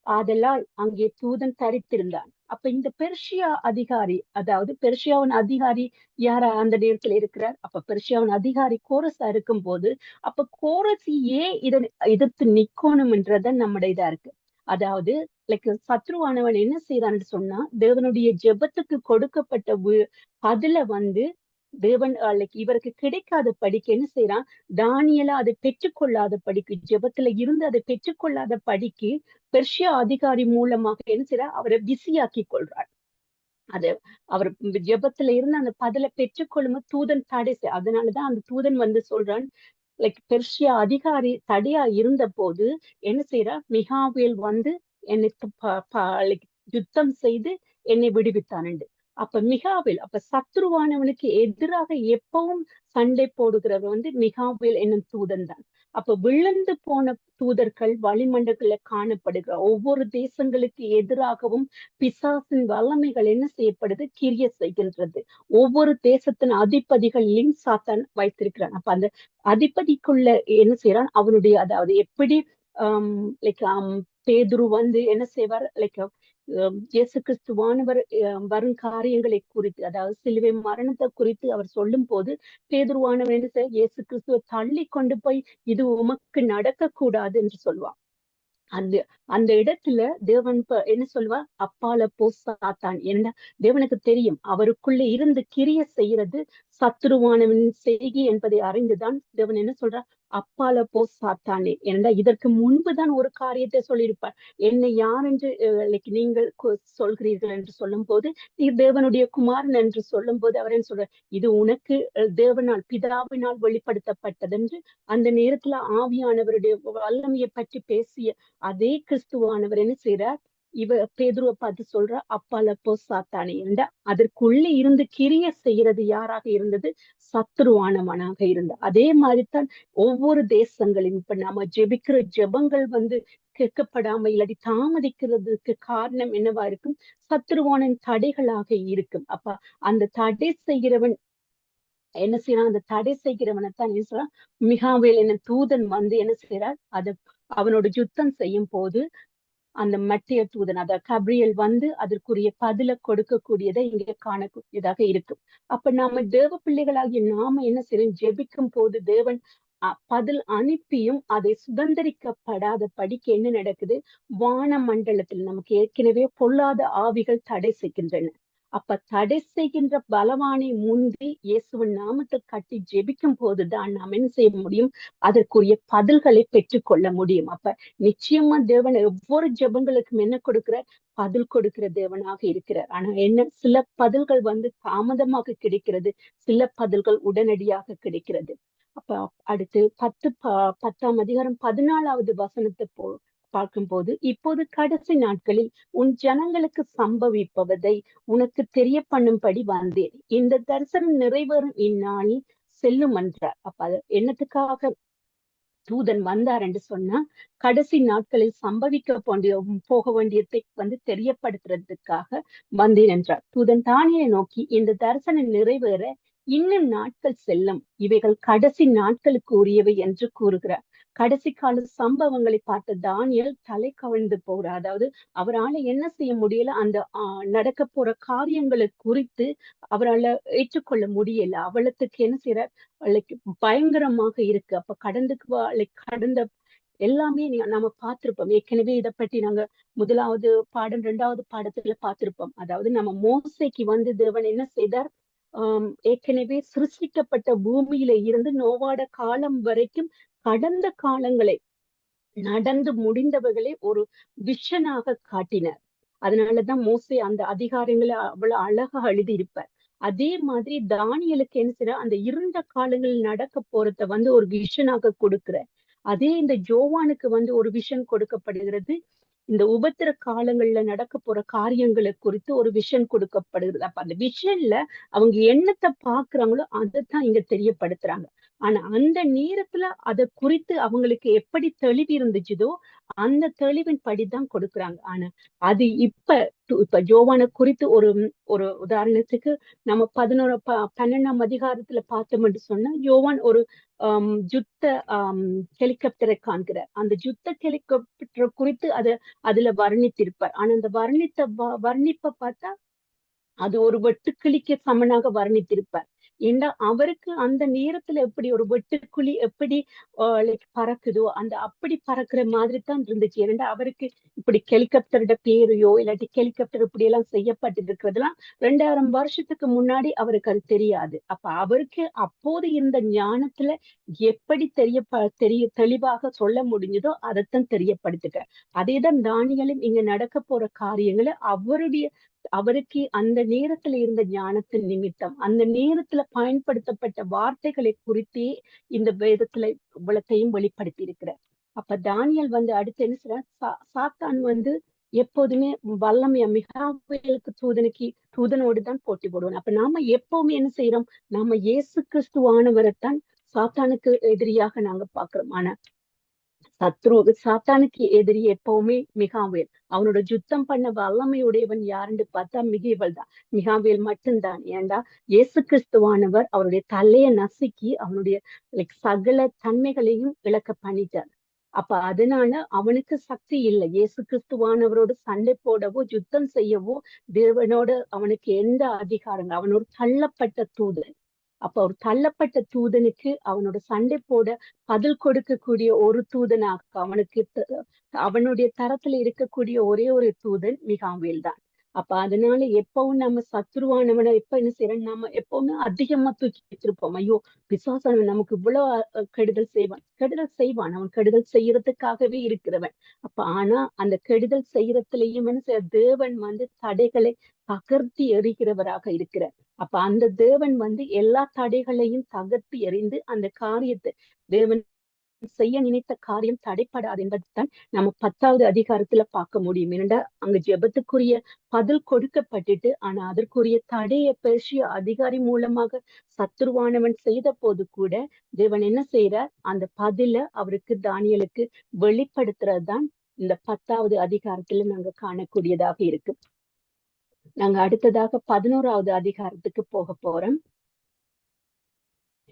ஆதலால் அங்கே தூதன் தரித்திருந்தான். அப்ப இந்த பெர்ஷியா அதிகாரி, அதாவது பெர்ஷியாவின் அதிகாரி யாரா அந்த நேரத்துல இருக்கிறார், அப்ப பெர்ஷியாவின் அதிகாரி கோரஸா இருக்கும் போது, அப்ப கோரஸ் ஏன் இதை எதிர்த்து நிக்கணும்ன்றத நம்முடைய இதா இருக்கு. அதாவது லைக் சத்ருவானவன் என்ன செய்யறான்னு சொன்னா, தேவனுடைய ஜெபத்துக்கு கொடுக்கப்பட்ட பதில வந்து தேவன் இவருக்கு கிடைக்காத படிக்கு என்ன செய்யறான், தானியலா அதை பெற்றுக்கொள்ளாத படிக்கு, ஜெபத்துல இருந்து அதை பெற்றுக்கொள்ளாத படிக்கு பெர்ஷியா அதிகாரி மூலமாக என்ன செய்யறார், அவரை பிஸியாக்கி கொள்றார். அது அவர் ஜெபத்துல இருந்து அந்த பதில பெற்றுக்கொள்ளும் தூதன் தடை. அதனாலதான் அந்த தூதன் வந்து சொல்றான், லைக் பெர்ஷியா அதிகாரி தடையா இருந்த போது என்ன செய்யறா, மிகாவேல் வந்து எனக்கு யுத்தம் செய்து என்னை விடுவித்தான். அப்ப மிகாவேல், அப்ப சத்ருவானவனுக்கு எதிராக எப்பவும் சண்டை போடுகிறவர் வந்து மிகாவேல் என்னும் தூதன் தான். அப்ப விழுந்து போன தூதர்கள் வளிமண்டலத்துல காணப்படுகிற ஒவ்வொரு தேசங்களுக்கு எதிராகவும் பிசாசின் வல்லமைகள் என்ன செய்யப்படுது, கிரிய செய்கின்றது. ஒவ்வொரு தேசத்தின் அதிபதிகளையும் சாத்தான் வைத்திருக்கிறான். அப்ப அந்த அதிபதிக்குள்ள என்ன செய்யறான், அவனுடைய அதாவது எப்படி லைக் பேதுரு வந்து என்ன செய்வார், லைக் இயேசு கிறிஸ்துவானவர் வரும் காரியங்களை குறித்து, அதாவது சிலுவை மரணத்தை குறித்து அவர் சொல்லும் போது பேதுருவானவர் என்ன செய்ய, இயேசு கிறிஸ்துவை தள்ளி கொண்டு போய் இது உமக்கு நடக்க கூடாது என்று சொல்லுவார். அந்த அந்த இடத்துல தேவன் என்ன சொல்லுவா, அப்பால போ சாத்தான். என்ன தேவனுக்கு தெரியும் அவருக்குள்ள இருந்து கிரிய செய்யறது சத்துருவானவன் செய்கி என்பதை அறிந்துதான் தேவன் என்ன சொல்றார், அப்பால போ சாத்தானே. ஏன்னா இதற்கு முன்புதான் ஒரு காரியத்தை சொல்லியிருப்பார், என்னை யார் என்று நீங்கள் சொல்கிறீர்கள் என்று சொல்லும் போது, நீ தேவனுடைய குமாரன் என்று சொல்லும் போது அவர் என்ன சொல்றார், இது உனக்கு தேவனால் பிதாவினால் வெளிப்படுத்தப்பட்டது என்று. அந்த நேரத்துல ஆவியானவருடைய வல்லமையை பற்றி பேசிய அதே கிறிஸ்துவானவர் என்ன செய்யறார், பேதுருவை பார்த்து சொல்ற, அப்பால போ சாத்தானே. என்றா அதற்குள்ளே இருந்து கிரிய செய்யறது யாராக இருந்தது, சத்துருவானவனாக இருந்த. அதே மாதிரிதான் ஒவ்வொரு தேசங்களையும் இப்ப நாம ஜெபிக்கிற ஜெபங்கள் வந்து கேட்கப்படாம இல்லாட்டி தாமதிக்கிறதுக்கு காரணம் என்னவா இருக்கும், சத்துருவானின் தடைகளாக இருக்கும். அப்ப அந்த தடை செய்கிறவன் என்ன செய்யறான், அந்த தடை செய்கிறவனைத்தான் என்ன செய்யறான், மிகாவேல் என்ன தூதன் வந்து என்ன செய்யறார், அவனோட யுத்தம் செய்யும் போது அந்த மத்திய தூதன் அத கப்ரியல் வந்து அதற்குரிய பதில கொடுக்கக்கூடியதை இங்கே காணக்கூடியதாக இருக்கும். அப்ப நாம தேவ பிள்ளைகளாகிய நாம என்ன செய்யறோம், ஜெபிக்கும் போது தேவன் பதில் அனுப்பியும் அதை சுதந்திரிக்கப்படாத படிக்கு என்ன நடக்குது, வான மண்டலத்தில் நமக்கு ஏற்கனவே பொல்லாத ஆவிகள் தடை செய்கின்றன. அப்ப தடை செய்கின்ற பலவானை முந்தி இயேசுவின் நாமத்தை கட்டி ஜெபிக்கும் போதுதான் நாம் என்ன செய்ய முடியும், அதற்குரிய பதில்களை பெற்றுக்கொள்ள முடியும். அப்ப நிச்சயமா தேவன் ஒவ்வொரு ஜெபங்களுக்கும் என்ன கொடுக்கிறார், பதில் கொடுக்கிற தேவனாக இருக்கிறார். ஆனா என்ன, சில பதில்கள் வந்து தாமதமாக கிடைக்கிறது, சில பதில்கள் உடனடியாக கிடைக்கிறது. அப்ப அடுத்து 10ஆம் அதிகாரம் 14வது வசனத்தை பார்க்கும்போது, இப்போது கடைசி நாட்களில் உன் ஜனங்களுக்கு சம்பவிப்பதை உனக்கு தெரிய பண்ணும்படி வந்தேன், இந்த தரிசனம் நிறைவேறும் இந்நாளில் செல்லும் என்றார். அப்ப அது என்னத்துக்காக தூதன் வந்தார் என்று சொன்னா, கடைசி நாட்களில் சம்பவிக்க போக வேண்டியதை வந்து தெரியப்படுத்துறதுக்காக வந்தேன் என்றார். தூதன் தானியேலை நோக்கி, இந்த தரிசனம் நிறைவேற இன்னும் நாட்கள் செல்லும், இவைகள் கடைசி நாட்களுக்கு உரியவை என்று கூறுகிறார். கடைசி கால சம்பவங்களை பார்த்த தானியேல் தலை கவிழ்ந்து போகிறார். அதாவது அவரால் என்ன செய்ய முடியல, அந்த நடக்க போற காரியங்களை குறித்து அவரால் ஏற்றுக்கொள்ள முடியல. அவளுக்கு என்ன செய்யறார், பயங்கரமாக இருக்கு. அப்ப கடந்த எல்லாமே நாம பார்த்திருப்போம் ஏற்கனவே. இதை பற்றி நாங்க 1வது பாடம் 2வது பாடத்துல பார்த்திருப்போம். அதாவது நம்ம மோசைக்கு வந்து தேவன் என்ன செய்தார், ஏற்கனவே சிருஷ்டிக்கப்பட்ட பூமியில இருந்து நோவாட காலம் வரைக்கும் கடந்த காலங்களை நடந்து முடிந்தவர்களை ஒரு விஷனாக காட்டினார். அதனாலதான் மோசே அந்த அதிகாரங்களை அவ்வளவு அழகா எழுதியிருப்பார். அதே மாதிரி தானியலுக்கு என்ன செய்யற, அந்த இருண்ட காலங்களில் நடக்க போறத வந்து ஒரு விஷனாக கொடுக்கிற. அதே இந்த ஜோவானுக்கு வந்து ஒரு விஷன் கொடுக்கப்படுகிறது, இந்த உபத்திர காலங்கள்ல நடக்க போற காரியங்களை குறித்து ஒரு விஷன் கொடுக்கப்படுகிறது. அப்ப அந்த விஷன்ல அவங்க என்னத்தை பாக்குறாங்களோ அதைத்தான் இங்க தெரியப்படுத்துறாங்க. ஆனா அந்த நேரத்துல அதை குறித்து அவங்களுக்கு எப்படி தெளிவு இருந்துச்சுதோ அந்த தெளிவின் படிதான் கொடுக்குறாங்க. ஆனா அது இப்ப ஜோவானை குறித்து ஒரு உதாரணத்துக்கு நம்ம 12ஆம் அதிகாரத்துல பார்த்தோம்னு சொன்னா, யோவான் ஒரு யுத்த ஹெலிகாப்டரை காண்கிறார். அந்த யுத்த ஹெலிகாப்டர் குறித்து அதுல வர்ணித்திருப்பார். ஆனா அந்த வர்ணிப்பை பார்த்தா அது ஒரு வெட்டுக்கிளிக்கு சமனாக வர்ணித்திருப்பார். ஏன்னா அவருக்கு அந்த நேரத்துல எப்படி ஒரு வெட்டுக்குழி எப்படி பறக்குதோ அந்த அப்படி பறக்குற மாதிரி தான் இருந்துச்சு. ஏன்னா அவருக்கு இப்படி ஹெலிகாப்டரோட பேரையோ இல்லாட்டி ஹெலிகாப்டர் இப்படி எல்லாம் செய்யப்பட்டு இருக்கிறதுலாம் 2000 வருஷத்துக்கு முன்னாடி அவருக்கு அது தெரியாது. அப்ப அவருக்கு அப்போது இருந்த ஞானத்துல எப்படி தெளிவாக சொல்ல முடிஞ்சதோ அதைத்தான் தெரியப்படுத்துக்க. அதேதான் தானியேலும் இங்க நடக்க போற காரியங்களை அவருக்கு அந்த நேரத்துல இருந்த ஞானத்தின் நிமித்தம் அந்த நேரத்துல பயன்படுத்தப்பட்ட வார்த்தைகளை குறித்தே இந்த வேதத்துல இவ்வளத்தையும் வெளிப்படுத்தி இருக்கிறார். அப்ப தானியேல் வந்து அடுத்து என்ன செய்றார், சாத்தான் வந்து எப்போதுமே வல்லமைய மிகாவேலுக்கு தூதனோடு தான் போட்டி போடுவோம். அப்ப நாம எப்பவுமே என்ன செய்யறோம், நாம இயேசு கிறிஸ்துவானவரைத்தான் சாத்தானுக்கு எதிரியாக நாங்க பாக்குறோம். ஆனா சாத்தானுக்கு எதிரி எப்பவுமே மிகாவேல். அவனோட யுத்தம் பண்ண வல்லமையுடையவன் யாருன்னு பார்த்தா மிகாவேல் தான். மிகாவேல் மட்டும்தான். ஏண்டா இயேசு கிறிஸ்துவானவர் அவருடைய தலையை நசுக்கி அவனுடைய சகல தன்மைகளையும் இழக்க பண்ணிட்டார். அப்ப அதனால அவனுக்கு சக்தி இல்லை. இயேசு கிறிஸ்துவானவரோடு சண்டை போடவோ யுத்தம் செய்யவோ தேவனோட அவனுக்கு எந்த அதிகாரம்? அவன் ஒரு தள்ளப்பட்ட தூதன். அப்ப ஒரு தள்ளப்பட்ட தூதனுக்கு அவனோட சண்டை போட பதில் கொடுக்கக்கூடிய ஒரு தூதனாக அவனுக்கு அவனுடைய தரத்துல இருக்கக்கூடிய ஒரே ஒரு தூதன் மிகாவேல் தான். அப்ப அதனால எப்பவும் நம்ம சத்துருவானவனை எப்ப என்ன செய்யறோம், நம்ம எப்பவுமே அதிகமா தூக்கி வச்சிருப்போம். ஐயோ பிசாசானவன் நமக்கு இவ்வளவு கெடுதல் செய்வான். அவன் கெடுதல் செய்யறதுக்காகவே இருக்கிறவன். அப்ப ஆனா அந்த கெடுதல் செய்யறதுலயும் என்ன செய்ய, தேவன் தடைகளை தகர்த்தி எறிகிறவராக இருக்கிறார். அப்ப அந்த தேவன் எல்லா தடைகளையும் தகர்த்தி எறிந்து அந்த காரியத்தை தேவன் செய்ய நினைத்த காரியம் தடைப்படாது என்பதுதான் நம்ம 10வது அதிகாரத்துல பார்க்க முடியும். ஏனென்றா அங்க ஜெபத்துக்குரிய பதில் கொடுக்கப்பட்டுட்டு, ஆனா அதற்குரிய தடையை பெர்ஷிய அதிகாரி மூலமாக சத்துருவானவன் செய்த போது கூட தேவன் என்ன செய்யறார், அந்த பதில அவருக்கு தானியேலுக்கு வெளிப்படுத்துறதுதான் இந்த 10வது அதிகாரத்துல நாங்க காணக்கூடியதாக இருக்கு. நாங்க அடுத்ததாக 11வது அதிகாரத்துக்கு போக போறோம்.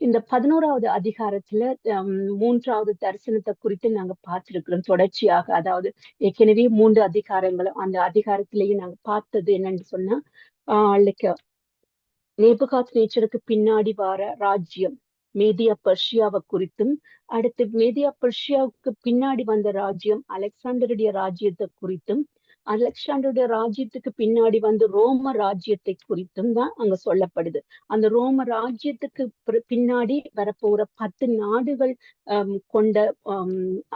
இந்த 11வது அதிகாரத்துல 3வது தரிசனத்தை குறித்து நாங்க பார்த்திருக்கிறோம் தொடர்ச்சியாக. அதாவது ஏற்கனவே 3 அதிகாரங்களும் அந்த அதிகாரத்திலேயே நாங்க பார்த்தது என்னன்னு சொன்னா, நேபுகாத்நேச்சருக்கு பின்னாடி வர ராஜ்யம் மேதியா பர்ஷியாவை குறித்தும், அடுத்து மேதியா பர்ஷியாவுக்கு பின்னாடி வந்த ராஜ்யம் அலெக்சாண்டருடைய ராஜ்யத்தை குறித்தும், அலெக்சாண்டருடைய ராஜ்யத்துக்கு பின்னாடி ரோம ராஜ்யத்தை குறித்தும் தான் அங்க சொல்லப்படுது. அந்த ரோம ராஜ்யத்துக்கு பின்னாடி வரப்போற 10 நாடுகள் கொண்ட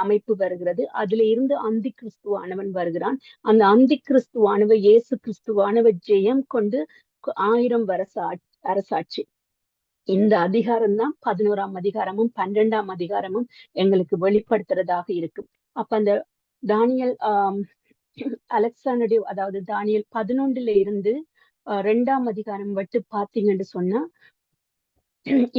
அமைப்பு வருகிறது. அதுல இருந்து அந்தி கிறிஸ்துவானவன் வருகிறான். அந்த அந்தி கிறிஸ்துவானவர் இயேசு கிறிஸ்துவானவர் ஜெயம் கொண்டு 1000 வருஷ அரசாட்சி. இந்த அதிகாரம் தான் 11ஆம் அதிகாரமும் 12ஆம் அதிகாரமும் எங்களுக்கு வெளிப்படுத்துறதாக இருக்கும். அப்ப அந்த தானியல் அலெக்சாண்டருடைய, அதாவது தானியல் 11ல இருந்து 2ஆம் அதிகாரம் விட்டு பாத்தீங்கன்னு சொன்னா,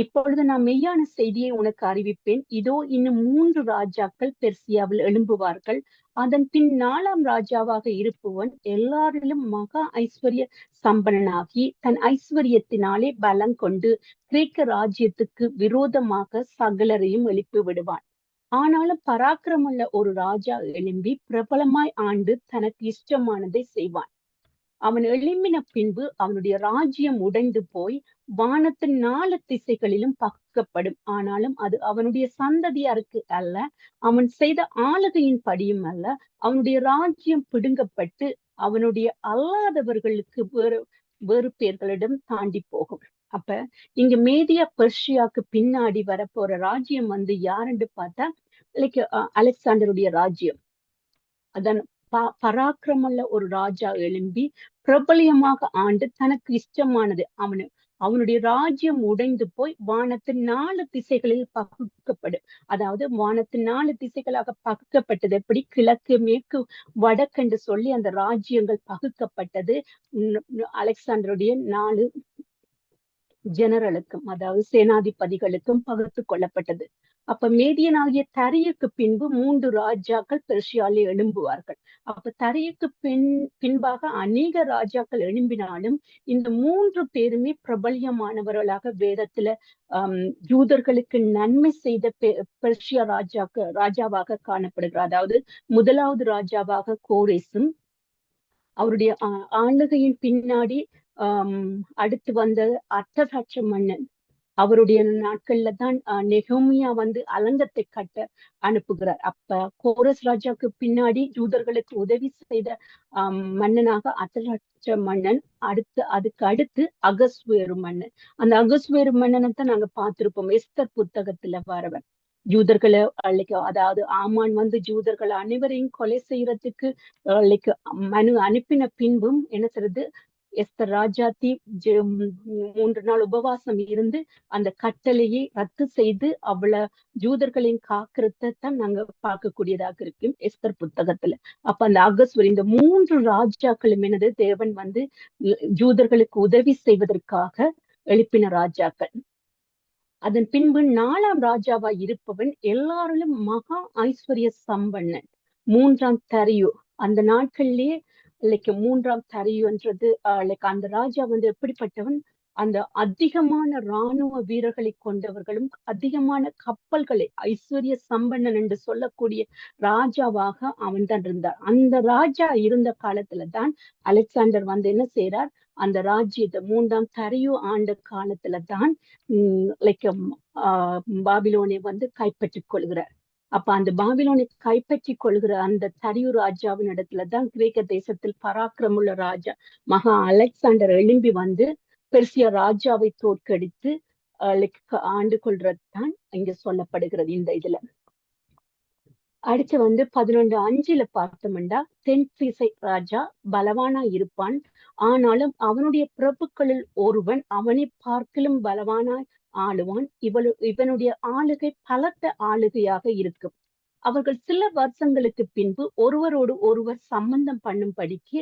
இப்பொழுது நான் மெய்யான செய்தியை உனக்கு அறிவிப்பேன். இதோ இன்னும் 3 ராஜாக்கள் பெர்சியாவில் எழும்புவார்கள். அதன் பின் 4ஆம் ராஜாவாக இருப்பவன் எல்லாரிலும் மகா ஐஸ்வர்ய சம்பனனாகி தன் ஐஸ்வர்யத்தினாலே பலம் கொண்டு கிரேக்க ராஜ்யத்துக்கு விரோதமாக சகலரையும் எழுப்பி விடுவான். ஆனாலும் பராக்கிரமுள்ள ஒரு ராஜா எழும்பி பிரபலமாய் ஆண்டு தனக்கு இஷ்டமானதை செய்வான். அவன் எழும்பின பின்பு அவனுடைய ராஜ்யம் உடைந்து போய் வானத்தின் 4 திசைகளிலும் பகுக்கப்படும். ஆனாலும் அது அவனுடைய சந்ததியாருக்கு அல்ல, அவன் செய்த ஆளுகையின் படியும் அல்ல. அவனுடைய ராஜ்யம் பிடுங்கப்பட்டு அவனுடைய அல்லாதவர்களுக்கு வேறு பேர்களிடம் தாண்டி போகும். அப்ப இங்க மேதியா பெர்ஷியாவுக்கு பின்னாடி வரப்போற ராஜ்யம் யாருன்னு பார்த்தா அலெக்சாண்டருடைய ராஜ்யம். அதன் பராக்கிரமுள்ள ஒரு ராஜா எழும்பி பிரபலியமாக ஆண்டு தனக்கு இஷ்டமானது அவனுடைய ராஜ்யம் உடைந்து போய் வானத்தின் 4 திசைகளில் பகுக்கப்படும். அதாவது வானத்தின் 4 திசைகளாக பகுக்கப்பட்டது எப்படி, கிழக்கு மேற்கு வடக்கென்று சொல்லி அந்த ராஜ்யங்கள் பகுக்கப்பட்டது அலெக்சாண்டருடைய 4 ஜெனரலுக்கும், அதாவது சேனாதிபதிகளுக்கும் பகிர்ந்து கொள்ளப்பட்டது. அப்ப மேதியனாகிய தரையுக்கு பின்பு 3 ராஜாக்கள் பெர்ஷியாவில் எழும்புவார்கள். அப்ப தரையுக்கு பின்பாக அநேக ராஜாக்கள் எழும்பினாலும் இந்த 3 பேருமே பிரபல்யமானவர்களாக வேதத்துல யூதர்களுக்கு நன்மை செய்த பெர்ஷியா ராஜாவாக காணப்படுகிறார். அதாவது 1வது ராஜாவாக கோரேசும், அவருடைய ஆளுகையின் பின்னாடி அடுத்து வந்த அர்த்தராட்ச மன்னன், அவருடைய நாட்கள்ல தான் நெகோமியா அலங்கத்தை கட்ட அனுப்புகிறார். அப்ப கோரஸ் ராஜாவுக்கு பின்னாடி யூதர்களுக்கு உதவி செய்த மன்னனாக அர்த்தராட்ச மன்னன், அதுக்கு அடுத்து அகஸ்வேரு மன்னன். அந்த அகஸ்வேரு மன்னனை தான் நாங்க பார்த்திருப்போம் எஸ்தர் புத்தகத்துல வரவன். யூதர்களை அதாவது ஆமான் யூதர்கள் அனைவரையும் கொலை செய்யறதுக்கு மனு அனுப்பின பின்பும் என்ன செய்யறது, எஸ்தர் ராஜாத்தி 3 நாள் உபவாசம் இருந்து அந்த கட்டளையை ரத்து செய்து அவளை யூதர்களின் காக்கிறதான் நாங்க பார்க்கக்கூடியதாக இருக்கு எஸ்தர் புத்தகத்துல. அப்ப அந்த அகஸ்வர் இந்த 3 ராஜாக்களும் என்னது, தேவன் யூதர்களுக்கு உதவி செய்வதற்காக எழுப்பின ராஜாக்கள். அதன் பின்பு 4ஆம் ராஜாவாய் இருப்பவன் எல்லாரிலும் மகா ஐஸ்வர்ய சம்பன்னன். 3ஆம் தரியு. அந்த நாட்களிலேயே லைக் 3ஆம் தரியுன்றது லைக் அந்த ராஜா எப்படிப்பட்டவன், அந்த அதிகமான இராணுவ வீரர்களை கொண்டவர்களும் அதிகமான கப்பல்களை, ஐஸ்வர்ய சம்பன்னன் என்று சொல்லக்கூடிய ராஜாவாக அவன் தான் இருந்தார். அந்த ராஜா இருந்த காலத்துல தான் அலெக்சாண்டர் என்ன செய்றார், அந்த ராஜ்யத்தை 3ஆம் தரியு ஆண்ட காலத்துல தான் லைக் பாபிலோனை கைப்பற்றிக் கொள்கிறார். அப்ப அந்த பாபிலோனை கைப்பற்றி கொள்கிற அந்த தரியு ராஜாவின் இடத்துலதான் கிரேக்க தேசத்தில் பராக்கிரமுள்ள ராஜா மகா அலெக்சாண்டர் எழும்பி பெர்சியா ராஜாவை தோற்கடித்து ஆண்டு கொள்றதுதான் இங்க சொல்லப்படுகிறது இந்த இதுல. அடுத்து 11:5 பார்த்தோம்னா, தென் திசை ராஜா பலவானா இருப்பான், ஆனாலும் அவனுடைய பிரபுக்களில் ஒருவன் அவனை பார்க்கிலும் பலவானாய் ஆளுவான். இவனுடைய ஆளுகை பலத்த ஆளுகையாக இருக்கும். அவர்கள் சில வருஷங்களுக்கு பின்பு ஒருவரோடு ஒருவர் சம்பந்தம் பண்ணும்படிக்கு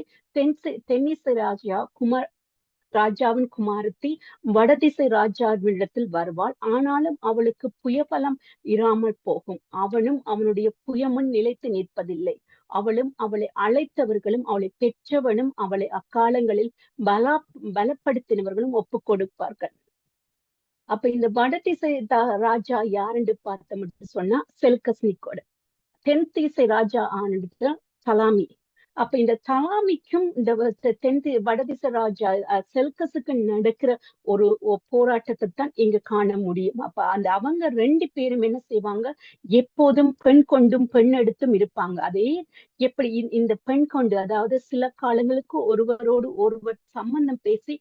தென்னிசை ராஜாவின் குமாரத்தி வடதிசை ராஜாவினிடத்தில் வருவாள். ஆனாலும் அவளுக்கு புயபலம் இராமல் போகும். அவனும் அவனுடைய புயமும் நிலைத்து நிற்பதில்லை. அவளும் அவளை அழைத்தவர்களும் அவளை பெற்றவனும் அவளை அக்காலங்களில் பலப்படுத்தினவர்களும் ஒப்புக் கொடுப்பார்கள். அப்ப இந்த வடதிசை ராஜா யாருன்னு பார்த்தோம்னு சொன்னா செல்கஸ் நிக்கோட. தென் திசை ராஜா ஆனது தலாமி. அப்ப இந்த தலாமிக்கும் இந்த வடதிசை ராஜா செல்கஸுக்கு நடக்கிற ஒரு போராட்டத்தை தான் இங்க காண முடியும். அப்ப அவங்க 2 பேரும் என்ன செய்வாங்க, எப்போதும் பெண் கொண்டும் பெண் எடுத்தும் இருப்பாங்க. அதே எப்படி இந்த பெண் கொண்டு, அதாவது சில காலங்களுக்கு ஒருவரோடு ஒருவர் சம்பந்தம் பேசி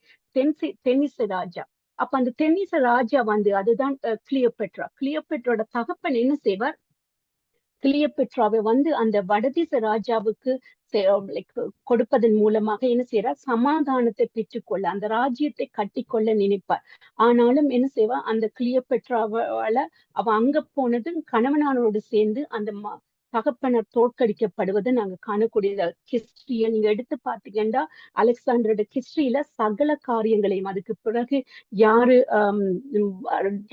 தென்னிசை ராஜா. அப்ப அந்த தென்னிசை ராஜா அதுதான் கிளியோபெட்ரோட தகப்பன் என்ன செய்வார், கிளியோபெட்ராவை அந்த வடதிசை ராஜாவுக்கு கொடுப்பதன் மூலமாக என்ன செய்யறார், சமாதானத்தை பெற்றுக்கொள்ள, அந்த ராஜ்யத்தை கட்டிக்கொள்ள நினைப்பார். ஆனாலும் என்ன செய்வா, அந்த கிளியோபெட்ராவால அவ அங்க போனது கணவனானோடு சேர்ந்து அந்த தகப்பனர் தோற்கடிக்கப்படுவது நாங்க காணக்கூடியது. ஹிஸ்டரிய நீங்க எடுத்து பாத்தீங்கன்னா, அலெக்சாண்டரோட ஹிஸ்டரியில சகல காரியங்களையும், அதுக்கு பிறகு யாரு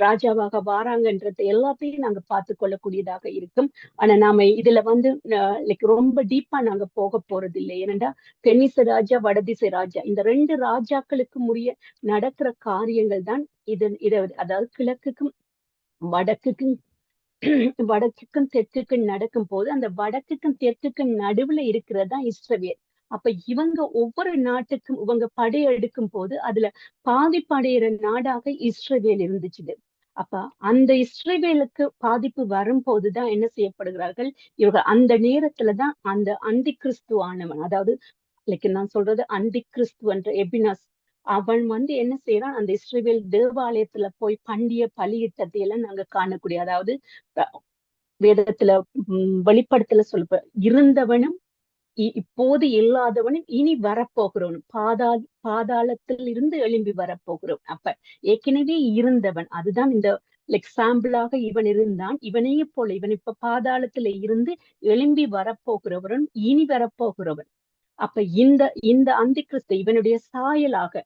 ராஜாவாக வாராங்கன்றது எல்லாத்தையும் நாங்க பார்த்து கொள்ளக்கூடியதாக இருக்கும். ஆனா நாம இதுல லைக் ரொம்ப டீப்பா நாங்க போக போறது இல்லை. ஏனென்றா தென்னிசை ராஜா வடதிசை ராஜா இந்த 2 ராஜாக்களுக்கு உரிய நடக்கிற காரியங்கள் தான் அதாவது கிழக்குக்கும் வடக்குக்கும் தெற்குக்கும் நடக்கும் போது, அந்த வடக்குக்கும் தெற்குக்கும் நடுவுல இருக்கிறதா இஸ்ரவேல். அப்ப இவங்க ஒவ்வொரு நாட்டுக்கும் இவங்க படையெடுக்கும் போது அதுல பாதிப்படைகிற நாடாக இஸ்ரவேல் இருந்துச்சு. அப்ப அந்த இஸ்ரவேலுக்கு பாதிப்பு வரும்போதுதான் என்ன செய்யப்படுகிறார்கள், இவர்கள் அந்த நேரத்துலதான் அந்த அந்தி கிறிஸ்து ஆனவன், அதாவது லைக் நான் சொல்றது அந்தி கிறிஸ்து என்ற எபினாஸ், அவன் என்ன செய்யறான், அந்த இஸ்ரவேல் தேவாலயத்துல போய் பண்டிய பலியிட்டத்தை எல்லாம் நாங்க காணக்கூடிய, அதாவது வேதத்துல வெளிப்படுத்தல சொல்ல இருந்தவனும் இப்போது இல்லாதவனும் இனி வரப்போகிறவனும் பாதாளத்தில் இருந்து எழும்பி வரப்போகிறோம். அப்ப ஏற்கனவே இருந்தவன், அதுதான் இந்த லைக் சாம்பிளாக இவன் இருந்தான். இவனையே போல இவன் இப்ப பாதாளத்துல இருந்து எழும்பி வரப்போகிறவன், இனி வரப்போகிறவன். அப்ப இந்த அந்தி கிறிஸ்து இவனுடைய சாயலாக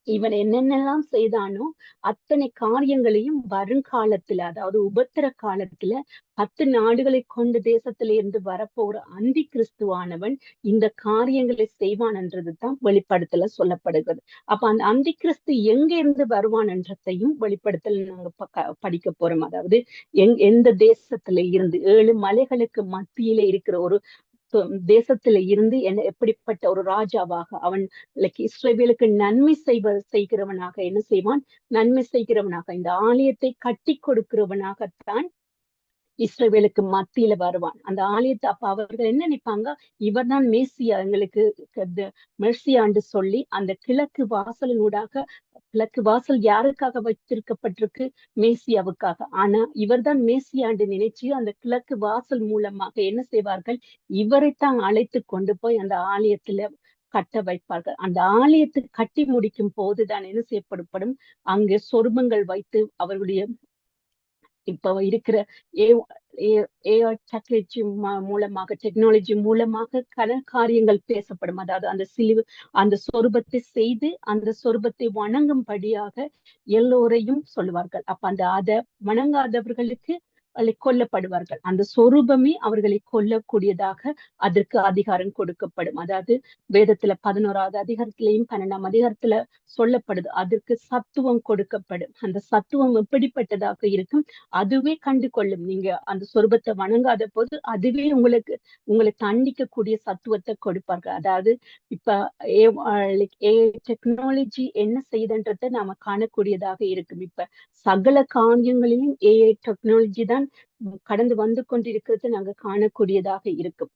இவன் என்னென்னலாம் செய்தானோ அத்தனை காரியங்களையும் வருங்காலத்துல, அதாவது உபத்திர காலத்துல 10 நாடுகளை கொண்ட தேசத்துல இருந்து வரப்போற அந்தி கிறிஸ்துவானவன் இந்த காரியங்களை செய்வான் என்றதுதான் வெளிப்படுத்தல சொல்லப்படுகிறது. அப்ப அந்த அந்தி கிறிஸ்து எங்க இருந்து வருவான் என்றதையும் வெளிப்படுத்தல நாங்க படிக்க போறோம். அதாவது எந்த தேசத்துல இருந்து, 7 மலைகளுக்கு மத்தியில இருக்கிற ஒரு தேசத்துல இருந்து எப்படிப்பட்ட ஒரு ராஜாவாக அவன் லைக் இஸ்ரவேலுக்கு நன்மை செய்கிறவனாக என்ன செய்வான், நன்மை செய்கிறவனாக இந்த ஆலயத்தை கட்டி கொடுக்கிறவனாகத்தான் இஸ்ரவேலுக்கு மத்தியில வருவான். அந்த ஆலயத்தை அப்ப அவர்கள் என்ன நினைப்பாங்க, இவர் தான் மேசியா, எங்களுக்கு மெர்சியான்னு சொல்லி அந்த கிழக்கு வாசலினூடாக, கிழக்கு வாசல் யாருக்காக வச்சிருக்கப்பட்டிருக்கு, மேசியாவுக்காக. ஆனா இவர்தான் மேசியாண்டு நினைச்சு அந்த கிழக்கு வாசல் மூலமாக என்ன செய்வார்கள், இவரைத்தான் அழைத்து கொண்டு போய் அந்த ஆலயத்துல கட்ட வைப்பார்கள். அந்த ஆலயத்தை கட்டி முடிக்கும் போதுதான் என்ன செய்யப்படும், அங்கே சொர்பங்கள் வைத்து அவர்களுடைய இப்ப இருக்கிற ஏஐ டெக்னாலஜி மூலமாக காரியங்கள் பேசப்படும். அதாவது அந்த சொரூபத்தை செய்து அந்த சொரூபத்தை வணங்கும்படியாக எல்லோரையும் சொல்லுவார்கள். அப்ப அதை வணங்காதவர்களுக்கு கொல்லப்படுவார்கள். அந்த சொரூபமே அவர்களை கொல்லக்கூடியதாக அதற்கு அதிகாரம் கொடுக்கப்படும். அதாவது வேதத்துல 11வது அதிகாரத்திலையும் 12ஆம் அதிகாரத்துல சொல்லப்படுது. அதற்கு சத்துவம் கொடுக்கப்படும். அந்த சத்துவம் எப்படிப்பட்டதாக இருக்கும்? அதுவே கண்டு கொள்ளும். நீங்க அந்த சொரூபத்தை வணங்காத போது அதுவே உங்களை தண்டிக்கக்கூடிய சத்துவத்தை கொடுப்பார்கள். அதாவது இப்ப டெக்னாலஜி என்ன செய்யுதுன்றதை நாம காணக்கூடியதாக இருக்கும். இப்ப சகல காரியங்களிலும் ஏஐ டெக்னாலஜி தான் கடந்து வந்து கொண்டிருக்கிறது நாங்க காணக்கூடியதாக இருக்கும்.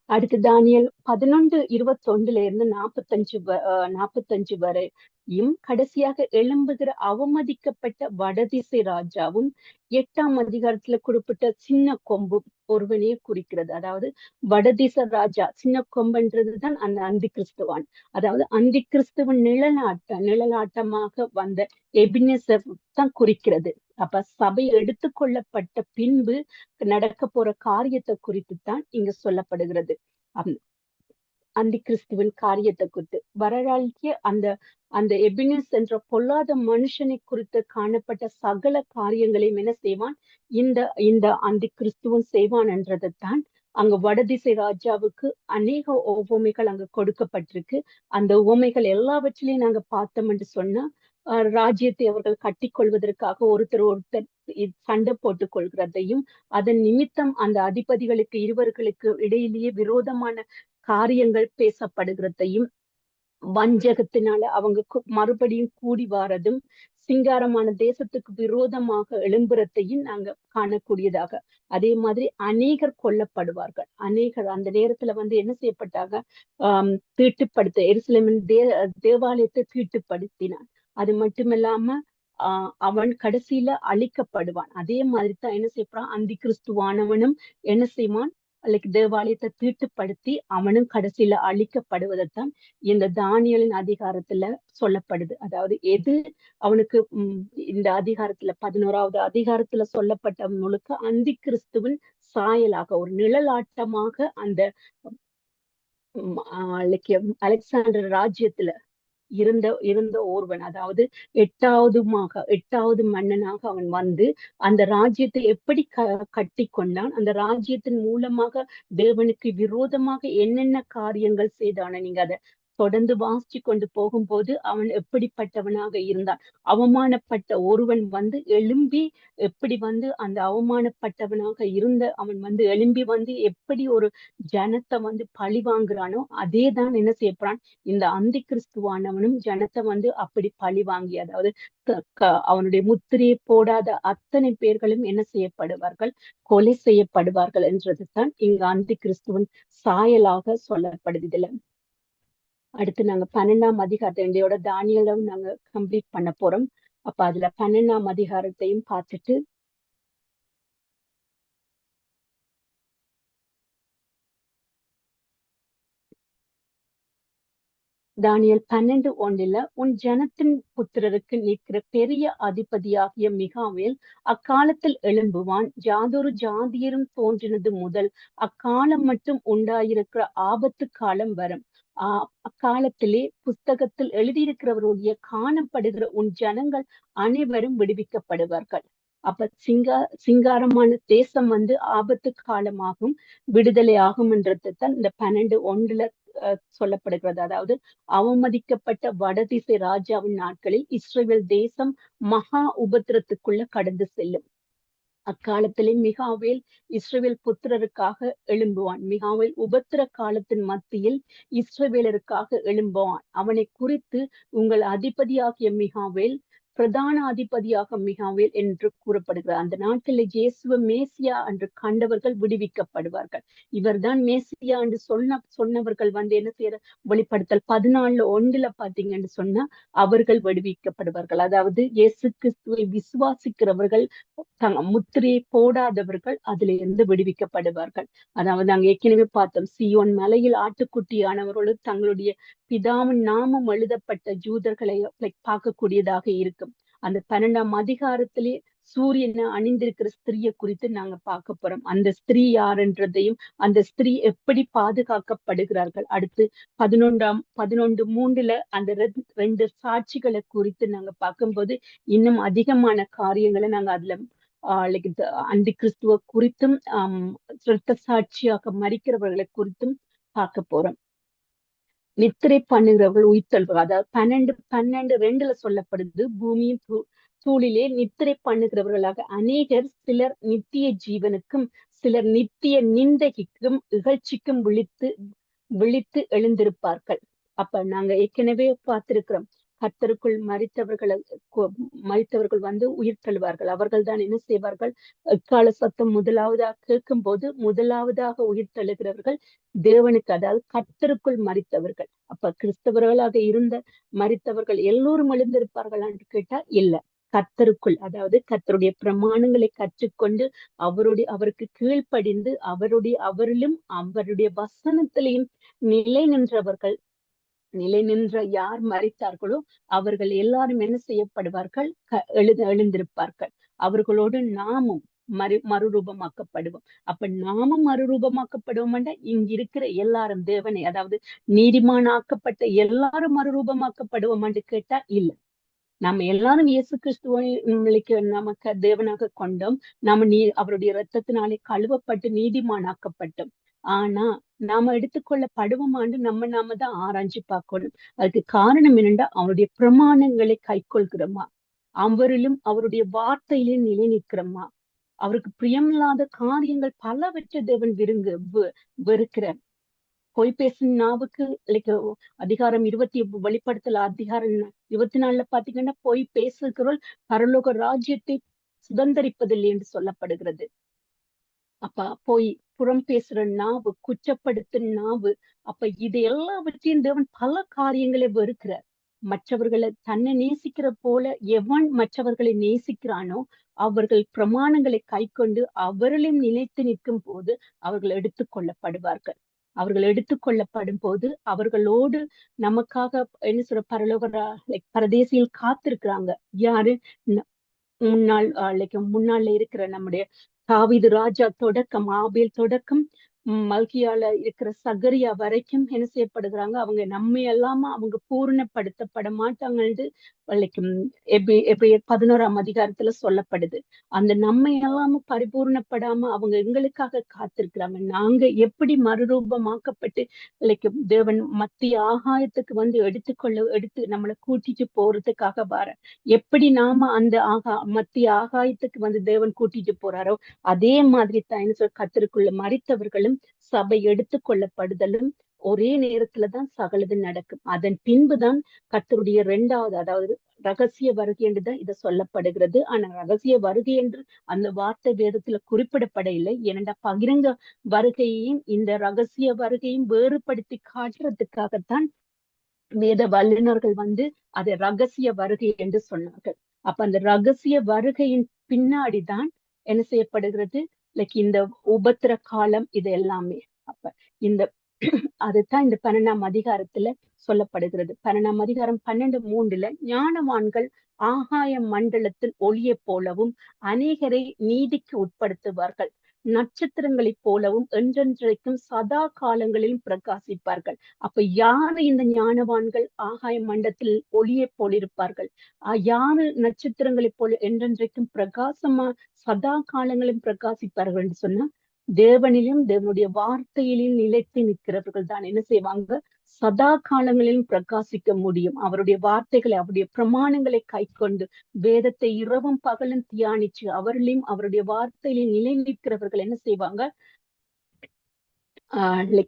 அடுத்து தானியேல் 11:21 45 வரையும் கடைசியாக எழும்புகிற அவமதிக்கப்பட்ட வடதிசை ராஜாவும் 8ஆம் அதிகாரத்துல குறிப்பிட்ட சின்ன கொம்பு ஒருவனையே குறிக்கிறது. அதாவது வடதிசை ராஜா சின்ன கொம்புன்றதுதான் அந்த அந்தி கிறிஸ்துவான். அதாவது அந்தி கிறிஸ்துவன் நிழலாட்டமாக வந்த எபினேசர் தான் குறிக்கிறது. அப்ப சபை எடுத்துக்கொள்ளப்பட்ட பின்பு நடக்க போற காரியத்தை குறித்து தான் இங்க சொல்லப்படுகிறது. அந்தி கிறிஸ்துவின் காரியத்தை குறித்து வரலாற்றிய அந்த எபினஸ் என்ற பொல்லாத மனுஷனை குறித்து காணப்பட்ட சகல காரியங்களையும் என்ன செய்வான்? இந்த அந்தி கிறிஸ்துவன் செய்வான் என்றதைத்தான் அங்க வடதிசை ராஜாவுக்கு அநேக உவமைகள் அங்க கொடுக்கப்பட்டிருக்கு. அந்த உவமைகள் எல்லாவற்றிலையும் நாங்க பார்த்தோம் என்று சொன்னா ராஜ்யத்தை அவர்கள் கட்டி கொள்வதற்காக ஒருத்தர் சண்டை போட்டுக் கொள்கிறதையும் அதன் நிமித்தம் அந்த அதிபதிகளுக்கு இருவர்களுக்கு இடையிலேயே விரோதமான காரியங்கள் பேசப்படுகிறதையும் வஞ்சகத்தினால அவங்க மறுபடியும் கூடி வாரதும் சிங்காரமான தேசத்துக்கு விரோதமாக எழும்புறதையும் நாங்க காணக்கூடியதாக. அதே மாதிரி அநேகர் கொல்லப்படுவார்கள். அநேகர் அந்த நேரத்துல என்ன செய்யப்பட்டாங்க? தீட்டுப்படுத்த எருசலேமின் தேவாலயத்தை தீட்டுப்படுத்தினான். அது மட்டுமில்லாம அவன் கடைசியில அழிக்கப்படுவான். அதே மாதிரி தான் என்ன செய்யறான்? அந்தி கிறிஸ்துவானவனும் என்ன செய்வான்? தேவாலயத்தை தீட்டுப்படுத்தி அவனும் கடைசியில அழிக்கப்படுவதைத்தான் இந்த தானியேலின் அதிகாரத்துல சொல்லப்படுது. அதாவது எது அவனுக்கு இந்த அதிகாரத்துல 11வது அதிகாரத்துல சொல்லப்பட்ட முழுக்க அந்தி கிறிஸ்துவின் சாயலாக ஒரு நிழலாட்டமாக அந்த அலெக்சாண்டர் ராஜ்யத்துல இருந்த ஒருவன். அதாவது 8வது மன்னனாக அவன் வந்து அந்த ராஜ்யத்தை எப்படி கட்டி கொண்டான், அந்த ராஜ்யத்தின் மூலமாக தேவனுக்கு விரோதமாக என்னென்ன காரியங்கள் செய்தான நீங்க அதை தொடர்ந்து வாசிச்சு கொண்டு போகும்போது அவன் எப்படிப்பட்டவனாக இருந்தான். அவமானப்பட்ட ஒருவன் எழும்பி எப்படி அந்த அவமானப்பட்டவனாக இருந்த அவன் எழும்பி எப்படி ஒரு ஜனத்தை பழி வாங்குறானோ அதே தான் என்ன செய்யப்படுறான்? இந்த அந்தி கிறிஸ்துவானவனும் ஜனத்தை அப்படி பழி வாங்கி, அதாவது அவனுடைய முத்திரையை போடாத அத்தனை பேர்களும் என்ன செய்யப்படுவார்கள்? கொலை செய்யப்படுவார்கள் என்றதுதான் இங்க அந்தி கிறிஸ்துவன் சாயலாக சொல்லப்படுது. இதுல அடுத்து நாங்க 12ஆம் அதிகாரத்தோட தானியேலும் நாங்க கம்ப்ளீட் பண்ண போறோம். அப்ப அதுல 12ஆம் அதிகாரத்தையும் பார்த்துட்டு தானியேல் 12:1 உன் ஜனத்தின் புத்திரருக்கு நிற்கிற பெரிய அதிபதியாகிய மிகாவேல் அக்காலத்தில் எழும்புவான். யாதொரு ஜாதியரும் தோன்றினது முதல் அக்காலம் மட்டும் உண்டாயிருக்கிற ஆபத்து காலம் வரும். அக்காலத்திலே புஸ்தகத்தில் எழுதியிருக்கிறவருடைய காணப்படுகிற உன் ஜனங்கள் அனைவரும் விடுவிக்கப்படுவார்கள். அப்ப சிங்காரமான தேசம் ஆபத்து காலமாகும், விடுதலை ஆகும் என்றதான் இந்த 12:1 சொல்லப்படுகிறது. அதாவது அவமதிக்கப்பட்ட வடதிசை ராஜாவின் நாட்களில் இஸ்ரவேல் தேசம் மகா உபத்திரத்துக்குள்ள கடந்து செல்லும். அக்காலத்திலே மிகாவேல் இஸ்ரவேல் புத்திரருக்காக எழும்புவான். மிகாவேல் உபத்திர காலத்தின் மத்தியில் இஸ்ரவேலருக்காக எழும்புவான். அவனை குறித்து உங்கள் அதிபதியாகிய மிகாவேல் பிரதான அதிபதியாக மிகாவேல் என்று கூறப்படுகிறார். அந்த நாட்களில் இயேசுவ மேசியா என்று கண்டவர்கள் விடுவிக்கப்படுவார்கள். இவர்தான் மேசியா என்று சொன்னவர்கள் என்ன செய்யற வெளிப்படுத்தல் 14:1 பாத்தீங்கன்னு சொன்னா அவர்கள் விடுவிக்கப்படுவார்கள். அதாவது இயேசு கிறிஸ்துவை விசுவாசிக்கிறவர்கள் முத்திரையை போடாதவர்கள் அதுல இருந்து விடுவிக்கப்படுவார்கள். அதாவது நாங்க ஏற்கனவே பார்த்தோம், சீயோன் மலையில் ஆட்டுக்குட்டியானவர்களும் தங்களுடைய பிதாவின் நாமம் எழுதப்பட்ட ஜூதர்களை பார்க்கக்கூடியதாக இருக்கும். அந்த 12ஆம் அதிகாரத்திலே சூரியனை அணிந்திருக்கிற ஸ்திரியை குறித்து நாங்க பார்க்க போறோம். அந்த ஸ்திரீ யாருன்றதையும் அந்த ஸ்திரீ எப்படி பாதுகாக்கப்படுகிறார்கள். அடுத்து 11:3 அந்த ரெண்டு சாட்சிகளை குறித்து நாங்க பார்க்கும்போது இன்னும் அதிகமான காரியங்களை நாங்க அதுல அந்த கிறிஸ்துவ குறித்தும் இரத்த சாட்சியாக மரிக்கிறவர்களை குறித்தும் பார்க்க போறோம். நித்திரை பண்ணுகிறவர்கள் உயிர்த்தெழுவார்கள். அதாவது 12:2 சொல்லப்படுது, பூமியின் தூளிலே நித்திரை பண்ணுகிறவர்களாக அநேகர் சிலர் நித்திய ஜீவனுக்கும் சிலர் நித்திய நிந்தைக்கும் இகழ்ச்சிக்கும் விழித்து எழுந்திருப்பார்கள். அப்ப நாங்க ஏற்கனவே பார்த்திருக்கிறோம், கர்த்தருக்குள் மரித்தவர்கள் வந்து உயிர் தழுவார்கள். அவர்கள் தான் என்ன செய்வார்கள்? எக்கால சத்தம் முதலாவதாக கேட்கும் போது முதலாவதாக உயிர் தழுகிறவர்கள் தேவனுக்கு, அதாவது கர்த்தருக்குள் மரித்தவர்கள். அப்ப கிறிஸ்தவர்களாக இருந்த மரித்தவர்கள் எல்லோரும் எழுந்திருப்பார்கள் என்று கேட்டா இல்ல. கர்த்தருக்குள், அதாவது கர்த்தருடைய பிரமாணங்களை கற்றுக்கொண்டு அவருக்கு கீழ்ப்படிந்து அவரிலும் அவருடைய வசனத்திலையும் நிலை நின்ற யார் மரித்தார்களோ அவர்கள் எல்லாரும் என்ன செய்யப்படுவார்கள்? எழுந்திருப்பார்கள். அவர்களோடு நாமும் மறுரூபமாக்கப்படுவோம். அப்ப நாமும் மறுரூபமாக்கப்படுவோம். இங்க இருக்கிற எல்லாரும் தேவனை, அதாவது நீதிமானாக்கப்பட்ட எல்லாரும் மறுரூபமாக்கப்படுவோம் என்று கேட்டா இல்ல. நம்ம எல்லாரும் இயேசு கிறிஸ்துவை நமக்கு தேவனாக கொண்டோம். நாம அவருடைய இரத்தத்தினாலே கழுவப்பட்டு நீதிமானாக்கப்பட்டோம். ஆனா நாம எடுத்துக்கொள்ளப்படுவோமாண்டு நாம தான் ஆராய்ச்சி பார்க்கணும். அதுக்கு காரணம் என்னண்டா, அவருடைய பிரமாணங்களை கைக்கொள்கிறோமா, அவரிலும் அவருடைய வார்த்தையிலும் நிலை நிற்கிறோமா, அவருக்கு பிரியமில்லாத காரியங்கள் பலவற்றை தேவன் வெறுக்கிறார். பொய் பேசும் நாவுக்கு அதிகாரம் 20 வெளிப்படுத்தல அதிகாரம் 24 பாத்தீங்கன்னா, பொய் பேசுகிறோம் பரலோக ராஜ்யத்தை சுதந்திரிப்பதில்லை என்று சொல்லப்படுகிறது. அப்ப போய் புறம் பேசுற நாவு, குற்றப்படுத்தும் நாவு, அப்ப இது எல்லாவற்றையும் தேவன் பல காரியங்களை வெறுக்கிறார். மற்றவர்களை தன்னை நேசிக்கிற போல எவன் மற்றவர்களை நேசிக்கிறானோ அவர்கள் பிரமாணங்களை கைக்கொண்டு அவர்களையும் நிலைத்து நிற்கும் போது அவர்கள் எடுத்துக்கொள்ளப்படுவார்கள். அவர்கள் எடுத்துக்கொள்ளப்படும் போது அவர்களோடு நமக்காக என்ன சொல்ற பரதேசியில் காத்திருக்கிறாங்க. யாரு? முன்னாள்ல இருக்கிற நம்முடைய தாவீது ராஜா தொடக்கம், ஆபேல் தொடக்கம், மல்கியால இருக்கிற சகரியா வரைக்கும் என்ன செய்யப்படுகிறாங்க? அவங்க நம்ம எல்லாம அவங்க பூர்ணப்படுத்தப்பட மாட்டாங்கன்னு 11ஆம் அதிகாரத்துல சொல்லப்படுது. அந்த நம்ம எல்லாம பரிபூர்ணப்படாம அவங்க எங்களுக்காக காத்திருக்கிறாங்க. நாங்க எப்படி மறுரூபமாக்கப்பட்டு தேவன் மத்திய ஆகாயத்துக்கு வந்து எடுத்து நம்மளை கூட்டிட்டு போறதுக்காக வர, எப்படி நாம அந்த மத்திய ஆகாயத்துக்கு வந்து தேவன் கூட்டிட்டு போறாரோ அதே மாதிரி தான் என்ன சொல்ற, கர்த்தருக்குள்ள மரித்தவர்களும் சபை எடுத்துக்கொள்ளப்படுதலும் ஒரே நேரத்துலதான் சகலது நடக்கும். அதன் பின்புதான் கர்த்தருடைய 2வது, அதாவது ரகசிய வருகை என்றுதான் இதை சொல்லப்படுகிறது. ஆனா ரகசிய வருகை என்று அந்த வார்த்தை வேதத்துல குறிப்பிடப்பட இல்லை. ஏனென்றா பகிரங்க வருகையையும் இந்த ரகசிய வருகையும் வேறுபடுத்தி காட்டுறதுக்காகத்தான் வேத வல்லுநர்கள் வந்து அதை ரகசிய வருகை என்று சொன்னார்கள். அப்ப அந்த ரகசிய வருகையின் பின்னாடிதான் என்ன செய்யப்படுகிறது? இந்த உபத்திர காலம், இது எல்லாமே. அப்ப அதுதான் இந்த 12ஆம் அதிகாரத்துல சொல்லப்படுகிறது. 12ஆம் அதிகாரம் 12:3 ஞானவான்கள் ஆகாய மண்டலத்தில் ஒளியை போலவும் அநேகரை நீதிக்கு உட்படுத்துவார்கள், நட்சத்திரங்களைப் போலவும் என்றென்றைக்கும் சதா காலங்களிலும் பிரகாசிப்பார்கள். அப்ப யாரு இந்த ஞானவான்கள் ஆகாய மண்டலத்தில் ஒளியை போலிருப்பார்கள்? யாரு நட்சத்திரங்களைப் போல என்றென்றைக்கும் பிரகாசமா சதா காலங்களிலும் பிரகாசிப்பார்கள் என்று சொன்னா, தேவனிலும் தேவனுடைய வார்த்தையிலும் நிலைத்து நிற்கிறவர்கள் தான் என்ன செய்வாங்க? சதா காலங்களிலும் பிரகாசிக்க முடியும். அவருடைய வார்த்தைகளை, அவருடைய பிரமாணங்களை கைக்கொண்டு வேதத்தை இரவும் பகலும் தியானிச்சு அவர்களையும் அவருடைய வார்த்தையிலும் நிலை நிற்கிறவர்கள் என்ன செய்வாங்க?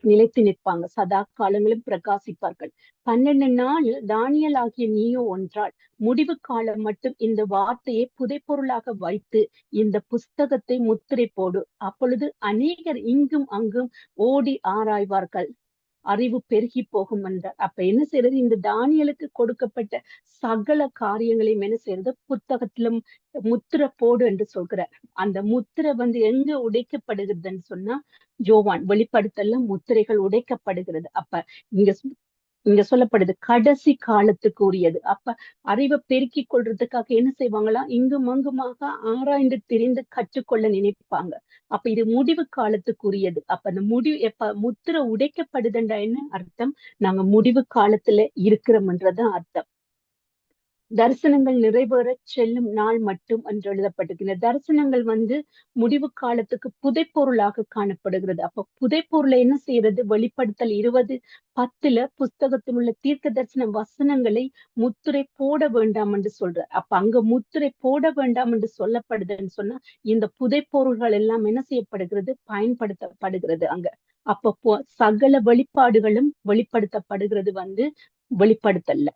நிலைத்து நிற்பாங்க, சதா காலங்களும் பிரகாசிப்பார்கள். 12 நாள் தானியேல் ஆகிய நீயோ ஒன்றால் முடிவு காலம் மட்டும் இந்த வார்த்தையை புதைப்பொருளாக வைத்து இந்த புஸ்தகத்தை முத்திரை போடு. அப்பொழுது அநேகர் இங்கும் அங்கும் ஓடி ஆராய்வார்கள், அறிவு பெருகி போகும் என்றார். அப்ப என்ன செய்யறது? இந்த தானியேலுக்கு கொடுக்கப்பட்ட சகல காரியங்களையும் என்ன செய்யறது? புத்தகத்திலும் முத்திரை போடு என்று சொல்கிறார். அந்த முத்திரை வந்து எங்க உடைக்கப்படுகிறதுன்னு சொன்னா, யோவான் வெளிப்படுத்தல முத்திரைகள் உடைக்கப்படுகிறது. அப்ப இங்க இங்க சொல்லப்படுது கடைசி காலத்துக்கு உரியது. அப்ப அறிவை பெருக்கிக் கொள்றதுக்காக என்ன செய்வாங்களாம், இங்கும் அங்குமாக ஆராய்ந்து திரிந்து கற்றுக்கொள்ள நினைப்பாங்க. அப்ப இது முடிவு காலத்துக்குரியது. அப்ப அந்த முடிவு எப்ப முத்திரை உடைக்கப்படுதுன்றா என்ன அர்த்தம், நாங்க முடிவு காலத்துல இருக்கிறோம்ன்றதான் அர்த்தம். தரிசனங்கள் நிறைவேற செல்லும் நாள் மட்டும் என்று எழுதப்பட்டிருக்கு. இந்த தரிசனங்கள் முடிவு காலத்துக்கு புதைப்பொருளாக காணப்படுகிறது. அப்ப புதைப்பொருளை என்ன செய்யறது, வெளிப்படுத்தல் 20:10 புஸ்தகத்தில் உள்ள தீர்க்க தரிசன வசனங்களை முத்திரை போட வேண்டாம் என்று சொல்ற. அப்ப அங்க முத்திரை போட வேண்டாம் என்று சொல்லப்படுதுன்னு சொன்னா இந்த புதைப்பொருள்கள் எல்லாம் என்ன செய்யப்படுகிறது, பயன்படுத்தப்படுகிறது அங்க. அப்ப சகல வெளிப்பாடுகளும் வெளிப்படுத்தப்படுகிறது வெளிப்படுத்தல்ல.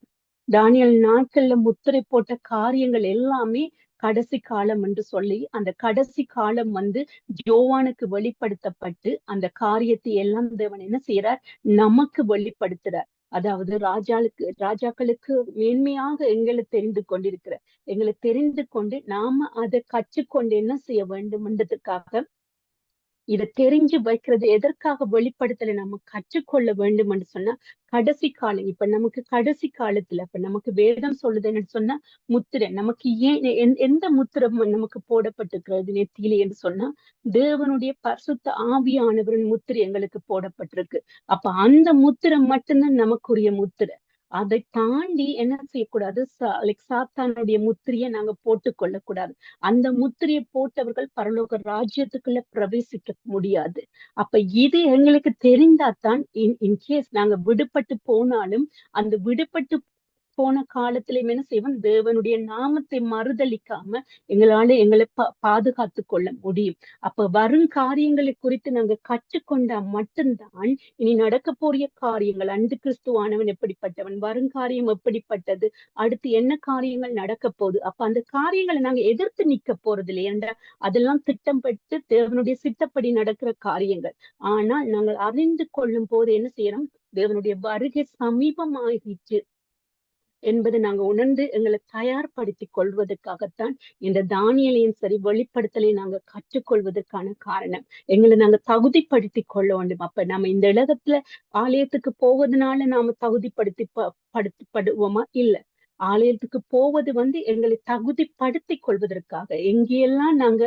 தானியல் நாட்கள்ல முத்திரை போட்ட காரியங்கள் எல்லாமே கடைசி காலம் என்று சொல்லி அந்த கடைசி காலம் யோவானுக்கு வெளிப்படுத்தப்பட்டு அந்த காரியத்தை எல்லாம் தேவன் என்ன செய்யறார், நமக்கு வெளிப்படுத்துறார். அதாவது ராஜாக்களுக்கு மேன்மையாக எங்களை தெரிந்து கொண்டிருக்கிற எங்களை தெரிந்து கொண்டு நாம அதை கற்றுக்கொண்டு என்ன செய்ய வேண்டும் என்றதுக்காக இதை தெரிஞ்சு வைக்கிறது. எதற்காக வெளிப்படுத்தலை நம்ம கற்றுக்கொள்ள வேண்டும் என்று சொன்னா கடைசி காலம். இப்ப நமக்கு கடைசி காலத்துல இப்ப நமக்கு வேதம் சொல்லுதுன்னு சொன்னா முத்திரை நமக்கு ஏன் எந்த முத்திரை நமக்கு போடப்பட்டிருக்கிறது நெத்தியிலே என்று சொன்னா தேவனுடைய பரிசுத்த ஆவியானவரின் முத்திரை எங்களுக்கு போடப்பட்டிருக்கு. அப்ப அந்த முத்திரை மட்டும்தான் நமக்குரிய முத்திரை. அதை தாண்டி என்ன செய்யக்கூடாது, சாத்தானுடைய முத்திரையை நாங்க போட்டு கொள்ளக்கூடாது. அந்த முத்திரையை போட்டவர்கள் பரலோக ராஜ்யத்துக்குள்ள பிரவேசிக்க முடியாது. அப்ப இது எங்களுக்கு தெரிந்தாதான் இன்கேஸ் நாங்க விடுபட்டு போனாலும் அந்த விடுபட்டு போன காலத்துல என்ன செய்வோம், தேவனுடைய நாமத்தை மறுதளிக்காம எங்களை பாதுகாத்து கொள்ள முடியும். அப்ப வரும் காரியங்களை குறித்து நாங்க கற்றுக்கொண்டா மட்டும்தான் இனி நடக்க போறிய காரியங்கள், அண்டு கிறிஸ்துவானவன் எப்படிப்பட்டவன், வரும் காரியம் எப்படிப்பட்டது, அடுத்து என்ன காரியங்கள் நடக்க போகுது, அப்ப அந்த காரியங்களை நாங்க எதிர்த்து நிக்க போறது இல்லை. ஏன்டா அதெல்லாம் திட்டம் பெற்று தேவனுடைய சித்தப்படி நடக்கிற காரியங்கள். ஆனால் நாங்கள் அறிந்து கொள்ளும் போது என்ன செய்யறோம், தேவனுடைய வருகை சமீபமாகிச்சு என்பதை நாங்க உணர்ந்து எங்களை தயார்படுத்தி கொள்வதற்காகத்தான் இந்த தானியலையும் சரி வெளிப்படுத்தலை நாங்க கற்றுக்கொள்வதற்கான காரணம். எங்களை நாங்க தகுதிப்படுத்தி கொள்ள வேண்டும். அப்ப நம்ம இந்த உலகத்துல ஆலயத்துக்கு போவதனால நாம தகுதிப்படுத்துவோமா? இல்ல. ஆலயத்துக்கு போவது எங்களை தகுதிப்படுத்தி கொள்வதற்காக. எங்கெல்லாம் நாங்க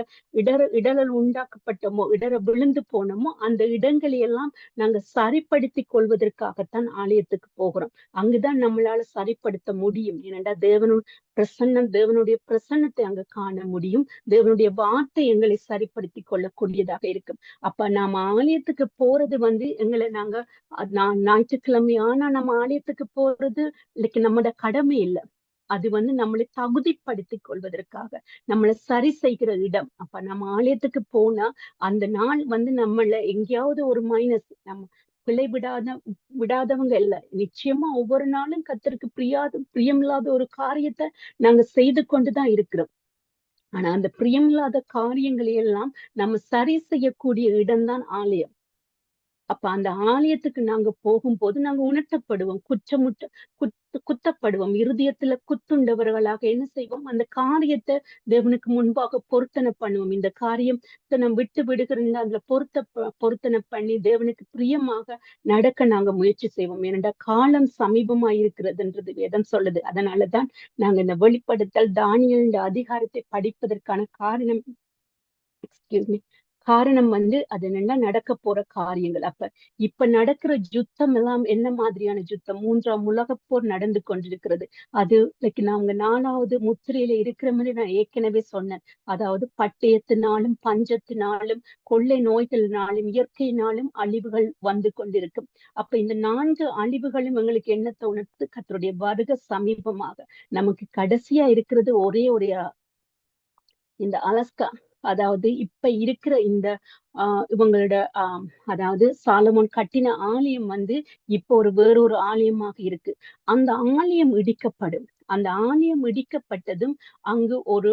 இடரல் உண்டாக்கப்பட்டோமோ, விழுந்து போனோமோ அந்த இடங்களை எல்லாம் நாங்க சரிப்படுத்தி கொள்வதற்காகத்தான் ஆலயத்துக்கு போகிறோம். அங்குதான் நம்மளால சரிப்படுத்த முடியும். ஏனென்றா தேவனுடைய பிரசன்னத்தை அங்க காண முடியும். தேவனுடைய வார்த்தை எங்களை சரிப்படுத்தி கொள்ளக்கூடியதாக இருக்கும். அப்ப நாம ஆலயத்துக்கு போறது எங்களை நாங்க ஞாயிற்றுக்கிழமை ஆனா நம்ம ஆலயத்துக்கு போறது இன்னைக்கு நம்மளோட கடமை இல்லை. அது நம்மளை தகுதிப்படுத்தி கொள்வதற்காக, நம்மளை சரி செய்கிற இடம். அப்ப நம்ம ஆலயத்துக்கு போனா அந்த நாள் நம்மள எங்கேயாவது ஒரு மைனஸ், நம்ம பிழை விடாதவங்க இல்ல. நிச்சயமா ஒவ்வொரு நாளும் கர்த்தருக்கு பிரியமில்லாத ஒரு காரியத்தை நாங்க செய்து கொண்டுதான் இருக்கிறோம். ஆனா அந்த பிரியமில்லாத காரியங்களை எல்லாம் நம்ம சரி செய்யக்கூடிய இடம்தான் ஆலயம். அப்ப அந்த ஆலயத்துக்கு நாங்க போகும்போது நாங்க உணர்த்தப்படுவோம், குத்தப்படுவோம், இருதயத்துல குத்துண்டவர்களாக என்ன செய்வோம், அந்த காரியத்தை தேவனுக்கு முன்பாக பொருத்தனை பண்ணுவோம். இந்த காரியத்தை நம்ம விட்டு விடுகிறோம், அதுல பொருத்தனை பண்ணி தேவனுக்கு பிரியமாக நடக்க நாங்க முயற்சி செய்வோம். ஏனென்றா காலம் சமீபமா இருக்கிறதுன்றது வேதம் சொல்லுது. அதனாலதான் நாங்க இந்த வெளிப்படுத்தல் தானியல் அதிகாரத்தை படிப்பதற்கான காரணம் அது என்னன்னா நடக்க போற காரியங்கள். அப்ப இப்ப நடக்கிற யுத்தம் எல்லாம் என்ன மாதிரியான யுத்தம்? 3ஆம் உலகப் போர் நடந்து கொண்டிருக்கிறது. அது நாங்க 4வது முத்திரையில இருக்கிற மாதிரி நான் ஏற்கனவே சொன்னேன். அதாவது பட்டயத்தினாலும் பஞ்சத்தினாலும் கொள்ளை நோய்களினாலும் இயற்கையினாலும் அழிவுகள் வந்து கொண்டிருக்கும். அப்ப இந்த 4 அழிவுகளும் எங்களுக்கு என்ன தோணுது, கர்த்தருடைய வருகை சமீபமாக. நமக்கு கடைசியா இருக்கிறது ஒரே இந்த அலாஸ்கா, அதாவது இப்ப இருக்கிற இந்த இவங்களோட அதாவது சாலமோன் கட்டின ஆலயம் இப்போ வேறொரு ஆலயமாக இருக்கு. அந்த ஆலயம் இடிக்கப்படும். அந்த ஆலயம் இடிக்கப்பட்டதும் அங்கு ஒரு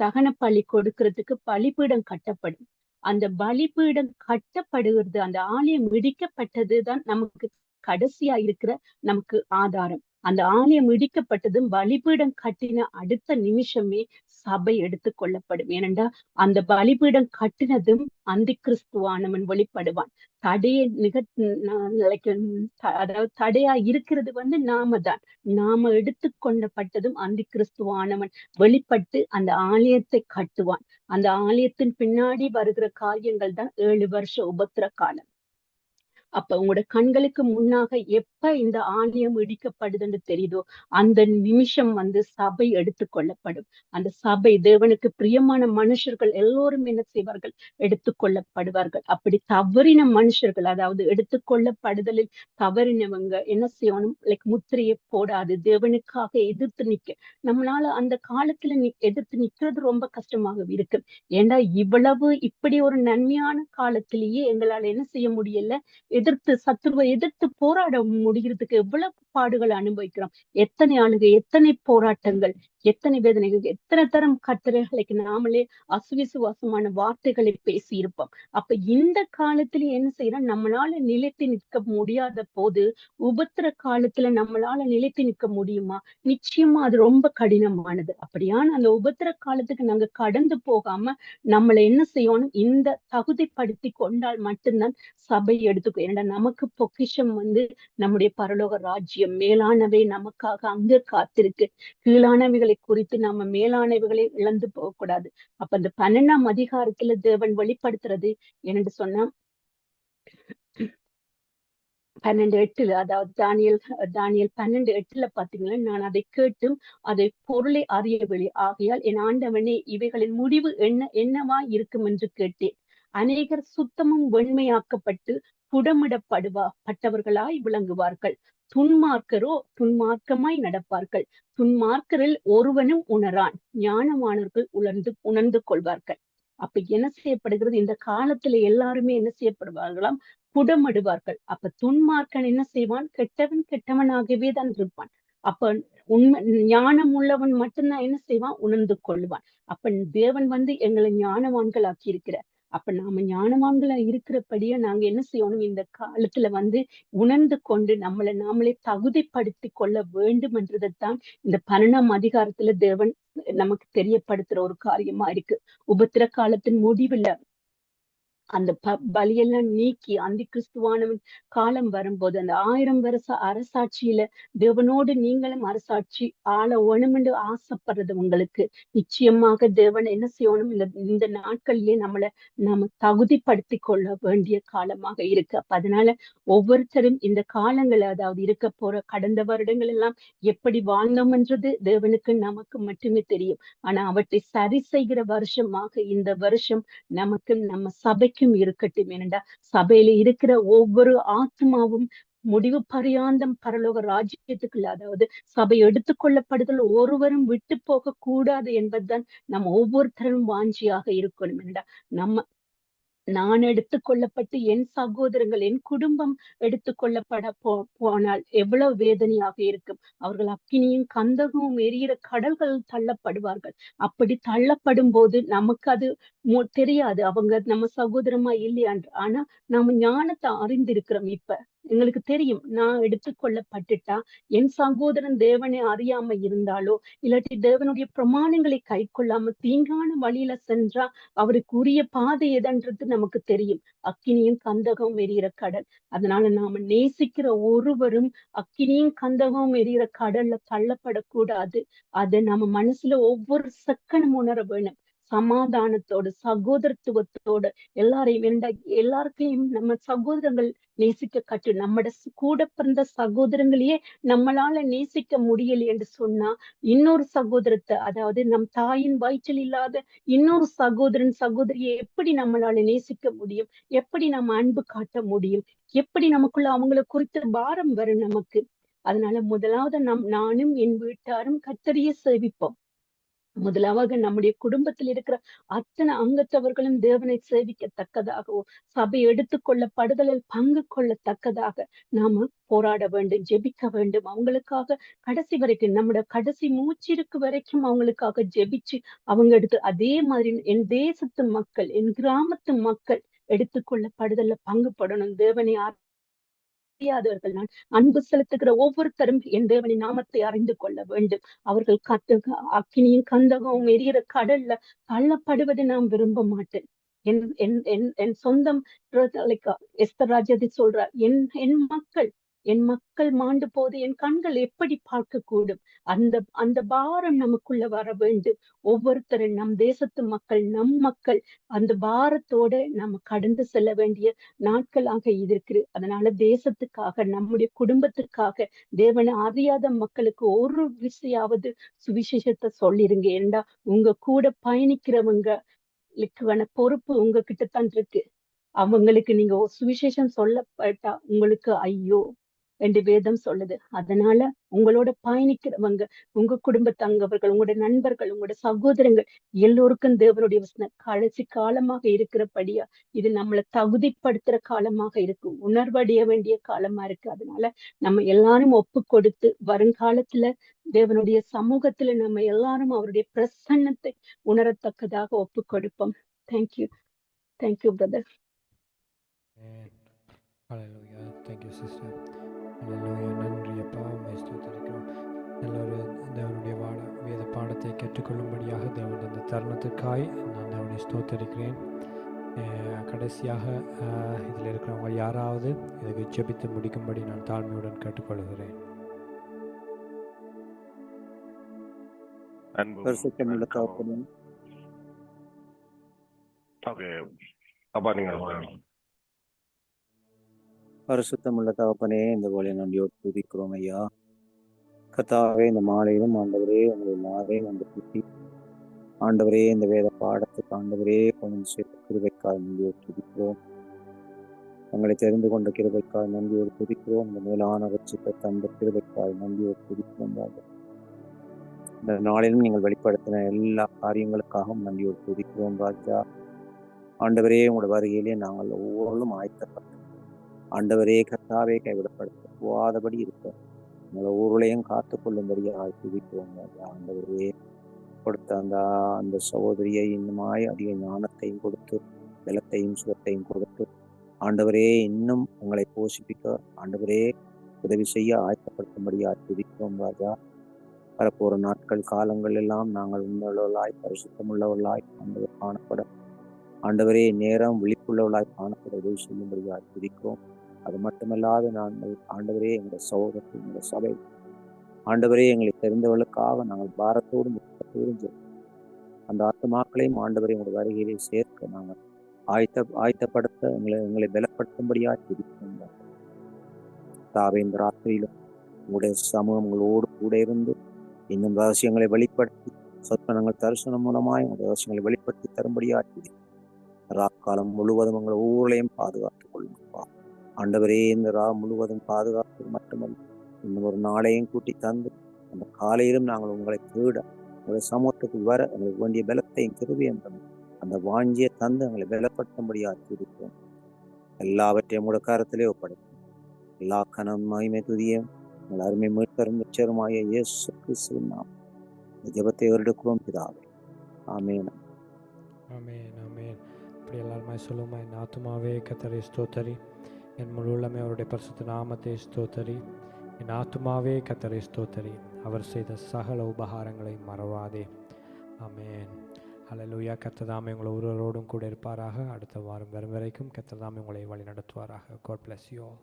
தகன பலி கொடுக்கறதுக்கு பலிபீடம் கட்டப்படும். அந்த பலிபீடம் கட்டப்படுகிறது, அந்த ஆலயம் இடிக்கப்பட்டதுதான் நமக்கு கடைசியா இருக்கிற நமக்கு ஆதாரம். அந்த ஆலயம் இடிக்கப்பட்டதும் பலிபீடம் கட்டின அடுத்த நிமிஷமே சபை எடுத்துக்கொள்ளப்படும். ஏனென்றா அந்த பலிபீடம் கட்டினதும் அந்தி கிறிஸ்துவானவன் வெளிப்படுவான். தடையை அதாவது தடையா இருக்கிறது நாம தான். நாம எடுத்துக்கொள்ளப்பட்டதும் அந்தி கிறிஸ்துவானவன் வெளிப்பட்டு அந்த ஆலயத்தை கட்டுவான். அந்த ஆலயத்தின் பின்னாடி வருகிற காரியங்கள் தான் 7 வருஷ உபத்திர காலம். அப்ப உங்களோட கண்களுக்கு முன்னாக எப்ப இந்த ஆலயம் இடிக்கப்படுதுன்னு தெரியுதோ அந்த நிமிஷம் சபை எடுத்துக்கொள்ளப்படும். அந்த சபை தேவனுக்கு பிரியமான மனுஷர்கள் எல்லோரும் என்ன செய்வார்கள்? எடுத்துக்கொள்ளப்படுவார்கள். அப்படி தவறின மனுஷர்கள், அதாவது எடுத்துக்கொள்ளப்படுதலில் தவறினவங்க என்ன செய்யணும்? முத்திரையை போடாது தேவனுக்காக எதிர்த்து நிக்க. நம்மளால அந்த காலத்துல எதிர்த்து நிக்கிறது ரொம்ப கஷ்டமாக இருக்கு. ஏன்னா இப்படி ஒரு நன்மையான காலத்திலேயே எங்களால என்ன செய்ய முடியல? சத்துருவை எதிர்த்து போராட முடிகிறதுக்கு எவ்வளவு பாடுகள் அனுபவிக்கிறோம். எத்தனை அழுகை, எத்தனை போராட்டங்கள், எத்தனை வேதனைகள், எத்தனை தரம் கர்த்தர்களுக்கு நாமளே அசுவிசுவாசமான வார்த்தைகளை பேசி இருப்போம். அப்ப இந்த காலத்துல என்ன செய்யறோம்? நம்மளால நிலைத்து நிற்க முடியாத போது உபத்திர காலத்துல நம்மளால நிலைத்து நிற்க முடியுமா? நிச்சயமா அது ரொம்ப கடினமானது. அப்படியான அந்த உபத்திர காலத்துக்கு நாங்க கடந்து போகாம நம்மளை என்ன செய்யணும்? இந்த தகுதிப்படுத்தி கொண்டால் மட்டும்தான் சபை எடுத்துக்கும். ஏன்னா நமக்கு பொக்கிஷம் நம்முடைய பரலோக ராஜ்யம். மேலானவை நமக்காக அங்க காத்திருக்கு. கீழானவைகளை குறித்து நாம மேலானவைகளை இழந்து போகக்கூடாது. அப்ப அந்த 12ஆம் அதிகாரத்துல தேவன் வெளிப்படுத்துறது என்னன்னு சொன்னா 12:8, அதாவது தானியல் 12:8 பாத்தீங்கன்னா, நான் அதை கேட்டும் அதை பொருளை அறியவில்லை. ஆகையால் என் ஆண்டவனே இவைகளின் முடிவு என்னவா இருக்கும் என்று கேட்டேன். அநேகர் சுத்தமும் வெண்மையாக்கப்பட்டு புடமிடப்பட்டவர்களாய் விளங்குவார்கள். துன்மார்க்கரோ துன்மார்க்கமாய் நடப்பார்கள். துன்மார்க்கரில் ஒருவனும் உணரான். ஞானமானவர்கள் உணர்ந்து கொள்வார்கள். அப்ப என்ன செய்யப்படுகிறது? இந்த காலத்துல எல்லாருமே என்ன செய்யப்படுவார்களாம்? புடமிடுவார்கள். அப்ப துன்மார்க்கன் என்ன செய்வான்? கெட்டவனாகவே தான் இருப்பான். அப்ப உண்மை ஞானம் உள்ளவன் மட்டும்தான் என்ன செய்வான்? உணர்ந்து கொள்வான். அப்ப தேவன் எங்களை ஞானவான்கள் ஆக்கி இருக்கிறார். அப்ப நாம ஞானவான்களா இருக்கிறபடியே நாங்க என்ன செய்யணும்? இந்த காலத்துல உணர்ந்து கொண்டு நம்மளை நாமளே தகுதிப்படுத்தி கொள்ள வேண்டும் என்றதைத்தான் இந்த 12ஆம் அதிகாரத்துல தேவன் நமக்கு தெரியப்படுத்துற ஒரு காரியமா இருக்கு. உபத்திர காலத்தின் முடிவுல அந்த பலியெல்லாம் நீக்கி அந்தி கிறிஸ்துவானவன் காலம் வரும்போது அந்த 1000 வருஷ அரசாட்சியில தேவனோடு நீங்களும் அரசாட்சி ஆள வேணும்னு ஆசைப்படுறது உங்களுக்கு நிச்சயமாக தேவன் என்ன செய்யணும்? இந்த நாட்களிலே நாம தகுதிப்படுத்தி கொள்ள வேண்டிய காலமாக இருக்கு. அப்ப அதனால ஒவ்வொருத்தரும் இந்த காலங்களை, அதாவது இருக்க போற கடந்த வருடங்கள் எல்லாம் எப்படி வாழ்ந்தோம்ன்றது தேவனுக்கு நமக்கு மட்டுமே தெரியும். ஆனா அவற்றை சரி செய்கிற வருஷமாக இந்த வருஷம் நமக்கு நம்ம சபைக்கும் இருக்கட்டும். ஏனென்றா சபையில இருக்கிற ஒவ்வொரு ஆத்மாவும் முடிவு பரியாந்தம் பரலோக ராஜ்யத்துக்குள்ள, அதாவது சபை எடுத்துக்கொள்ளப்படுதல் ஒருவரும் விட்டு போக கூடாது என்பதுதான் நம்ம ஒவ்வொருத்தரும் வாஞ்சியாக இருக்கணும். என்னடா நான் எடுத்துக்கொள்ளப்பட்டு என் சகோதரங்கள், என் குடும்பம் எடுத்துக்கொள்ளப்பட போனால் எவ்வளவு வேதனையாக இருக்கும். அவர்கள் அக்கினியும் கந்தகமும் எரிகிற கடல்கள் தள்ளப்படுவார்கள். அப்படி தள்ளப்படும் போது நமக்கு அது தெரியாது அவங்க நம்ம சகோதரமா இல்லையான்று. ஆனா நாம ஞானத்தை அறிந்திருக்கிறோம். இப்ப எங்களுக்கு தெரியும், நான் எடுத்துக்கொள்ளப்பட்டுட்டா என் சகோதரன் தேவனை அறியாம இருந்தாலோ இல்லாட்டி தேவனுடைய பிரமாணங்களை கை கொள்ளாம தீங்கான வழியில சென்றா அவருக்கு உரிய பாதை எதன்றது நமக்கு தெரியும். அக்கினியும் கந்தகம் எரிகிற கடல். அதனால நாம நேசிக்கிற ஒருவரும் அக்கினியும் கந்தகம் எரிகிற கடல்ல தள்ளப்படக்கூடாது. அதை நம்ம மனசுல ஒவ்வொரு செகண்டும் உணர வேணும். சமாதானத்தோடு சகோதரத்துவத்தோடு எல்லாருக்கையும் நம்ம சகோதரங்கள் நேசிக்க கற்று, நம்மட கூட பிறந்த சகோதரங்களையே நம்மளால நேசிக்க முடியலை என்று சொன்னா இன்னொரு சகோதரத்தை, அதாவது நம் தாயின் வயிற்றில் இல்லாத இன்னொரு சகோதரன் சகோதரியை எப்படி நம்மளால நேசிக்க முடியும்? எப்படி நம்ம அன்பு காட்ட முடியும்? எப்படி நமக்குள்ள அவங்களை குறித்த பாரம் வரும் நமக்கு? அதனால முதலாவது நானும் என் வீட்டாரும் கர்த்தரையே சேவிப்போம். முதலாவது நம்முடைய குடும்பத்தில் இருக்கிற அத்தனை அங்கத்தவர்களும் தேவனை சேவிக்கத்தக்கதாகவும் சபை எடுத்துக்கொள்ளப்படுதலில் பங்கு கொள்ளத்தக்கதாக நாம போராட வேண்டும், ஜெபிக்க வேண்டும். அவங்களுக்காக கடைசி வரைக்கும், நம்முடைய கடைசி மூச்சிருக்கு வரைக்கும் அவங்களுக்காக ஜெபிச்சு அவங்க எடுத்து, அதே மாதிரி என் தேசத்து மக்கள், என் கிராமத்து மக்கள் எடுத்துக்கொள்ளப்படுதல்ல பங்கு படணும். தேவனை அறியாதவர்கள் நான். அன்பு செலுத்துகிற ஒவ்வொருத்தரும் என் தேவனின் நாமத்தை அறிந்து கொள்ள வேண்டும். அவர்கள் அக்கினியும் கந்தகமும் எரிகிற கடல்ல தள்ளப்படுவதை நான் விரும்ப மாட்டேன். என் என் என் என் சொந்தம் எஸ்தர் ராஜாதி சொல்றார், என் மக்கள் மாண்டு போது என் கண்கள் எப்படி பார்க்க கூடும்? அந்த அந்த பாரம் நமக்குள்ள வர வேண்டும். ஒவ்வொருத்தரும் நம் தேசத்து மக்கள், நம் மக்கள் அந்த பாரத்தோட நம்ம கடந்து செல்ல வேண்டிய நாட்களாக இருக்குது. அதனால தேசத்துக்காக, நம்முடைய குடும்பத்துக்காக, தேவனை அறியாத மக்களுக்கு ஒரு விஷயாவது சுவிசேஷத்தை சொல்லிருங்க. ஏண்டா உங்க கூட பயணிக்கிறவங்களுக்கான பொறுப்பு உங்ககிட்ட தான் இருக்கு. அவங்களுக்கு நீங்க ஒரு சுவிசேஷம் சொல்லப்பட்டா உங்களுக்கு ஐயோ என்று வேதம் சொல்லுது. அதனால உங்களோட பயணிக்கிறவங்க, உங்க குடும்பத்தங்கவர்கள், உங்களோட நண்பர்கள், உங்களோட சகோதரங்கள் எல்லோருக்கும் தேவனுடைய வசனம் கடைசி காலமாக இருக்கிறபடியா இது நம்மளை தகுதிப்படுத்துற காலமாக இருக்கு, உணர்வடைய வேண்டிய காலமா இருக்கு. அதனால நம்ம எல்லாரும் ஒப்பு கொடுத்து வருங்காலத்துல தேவனுடைய சமூகத்துல நம்ம எல்லாரும் அவருடைய பிரசன்னத்தை உணரத்தக்கதாக ஒப்பு கொடுப்போம். Thank you. Thank you brother. Hallelujah. Thank you sister. ஹalleluya. நன்றி அப்பா, உம்மை ஸ்தோத்திரிக்கிறோம். எல்லோரும் தேவனுடைய வேத பாடத்தை கற்றுக்கொள்ளும்படியாக தேவன் அந்த தருணத்திற்காய் நான் தேவனை ஸ்தோத்தரிக்கிறேன். கடைசியாக இதில் இருக்கிறவங்க யாராவது இதுக்கு ஜெபித்து முடிக்கும்படி நான் தாழ்மையுடன் கேட்டுக்கொள்கிறேன். பரிசுத்தமுள்ள தகப்பனே, பரிசுத்தமுள்ள தகப்பனே, இந்த போல நன்றியோடு துதிக்கிறோம் ஐயா. கர்த்தாவே, இந்த மாலையிலும் ஆண்டவரே உங்களை எல்லாரையும் வந்து கூட்டி ஆண்டவரே இந்த வேத பாடத்துக்கு ஆண்டவரே கொஞ்சம் சேர்த்து கிருபைக்காய் நன்றியோடு துதிக்கிறோம். உங்களை தெரிந்து கொண்ட கிருபைக்காய் நன்றியோடு துதிக்கிறோம். இந்த மேலான ரட்சிப்பை தந்த கிருபைக்காய் நன்றியோடு துதிக்கிறோம். இந்த நாளிலும் நீங்கள் வெளிப்படுத்தின எல்லா காரியங்களுக்காகவும் நன்றியோடு துதிக்கிறோம் ராஜா. ஆண்டவரே, உங்களோட வருகையிலே நாங்கள் ஒவ்வொருவரும் ஆயத்தப்பட்டோம். ஆண்டவரே, கர்த்தாவே, கைவிடப்படுத்தவாதபடி இருக்க உங்களை ஒவ்வொருளையும் காத்து கொள்ளும்படியாக துதிக்கிறோம் ராஜா. ஆண்டவரே, கொடுத்த அந்த சகோதரியை இன்னுமாய் அதிக ஞானத்தையும் கொடுத்து பலத்தையும் சுகத்தையும் கொடுத்து ஆண்டவரே இன்னும் உங்களை போஷிப்பிக்க ஆண்டவரே உதவி செய்ய ஆயத்தப்படுத்தும்படியாக துதிக்கிறோம் ராஜா. வரப்போற நாட்கள் காலங்கள் எல்லாம் நாங்கள் உண்மையுள்ளவர்களாய் பரிசுத்தமுள்ளவர்களாய் ஆண்டவர் காணப்பட ஆண்டவரே நேரம் விழிப்புள்ளவர்களாய் காணப்பட உதவி செய்யும்படியாக துதிக்கிறோம். அது மட்டுமல்லாது நாங்கள் ஆண்டவரே எங்களுடைய சகோதரத்தை எங்களுடைய சபை ஆண்டவரே எங்களை தெரிந்தவர்களுக்காக நாங்கள் பாரத்தோடும் அந்த ஆத்மாக்களையும் ஆண்டவரை உங்களுடைய வருகையிலே சேர்க்க நாங்கள் ஆயத்தப்படுத்த எங்களை பலப்படுத்தும்படியாக துதிக்கிறோம். இந்த ராத்திரியிலும் உங்களுடைய சமூகம் உங்களோடு கூட இருந்து இன்னும் ரகசியங்களை வெளிப்படுத்தி சொற்பனங்கள் தரிசனம் மூலமாய் உங்களுடைய ரகசியங்களை வெளிப்படுத்தி தரும்படியாக ராக்காலம் முழுவதும் உங்களை ஒவ்வொருளையும் பாதுகாத்துக் கொள்ளுங்கப்பா. ஆண்டவரே, இந்த முழுவதும் பாதுகாப்பு மட்டுமல்ல, இன்னும் ஒரு நாளையும் கூட்டி தந்து அந்த காலையிலும் நாங்கள் உங்களை தேட உங்களுடைய சமூகத்துக்கு வர எங்களுக்கு வேண்டிய பலத்தையும் கிருபையும் தந்து அந்த வாஞ்சியை தந்து எங்களை பலப்படுத்தும்படியாக இருக்கிறோம். எல்லாவற்றையும் உங்களுடைய கரத்திலே ஒப்படைக்கும். எல்லா கனம் மகிமை துதியும் உங்கள் அருமை மீட்பரும் நிச்சயமாய இயேசு கிறிஸ்துவின் நாமம் இந்த ஜெபத்தை எடுக்கிறோம் பிதாவே. ஆமென். ஆமென். ஆமென். இப்படி எல்லாருமே சொல்லுமா, என் ஆத்துமாவே கர்த்தரை ஸ்தோத்தரி, என் முழு உள்ளமே அவருடைய பரிசுத்த நாமத்தை ஸ்தோத்தரி. என் ஆத்துமாவே கர்த்தரை ஸ்தோத்தரி, அவர் செய்த சகல உபகாரங்களை மறவாதே. ஆமென். ஹல்லேலூயா. கர்த்தர் தாமே உங்களை ஒருவரோடும் கூட இருப்பாராக. அடுத்த வாரம் வரும் வரைக்கும் கர்த்தர் தாமே உங்களை வழி நடத்துவாராக. God bless you all.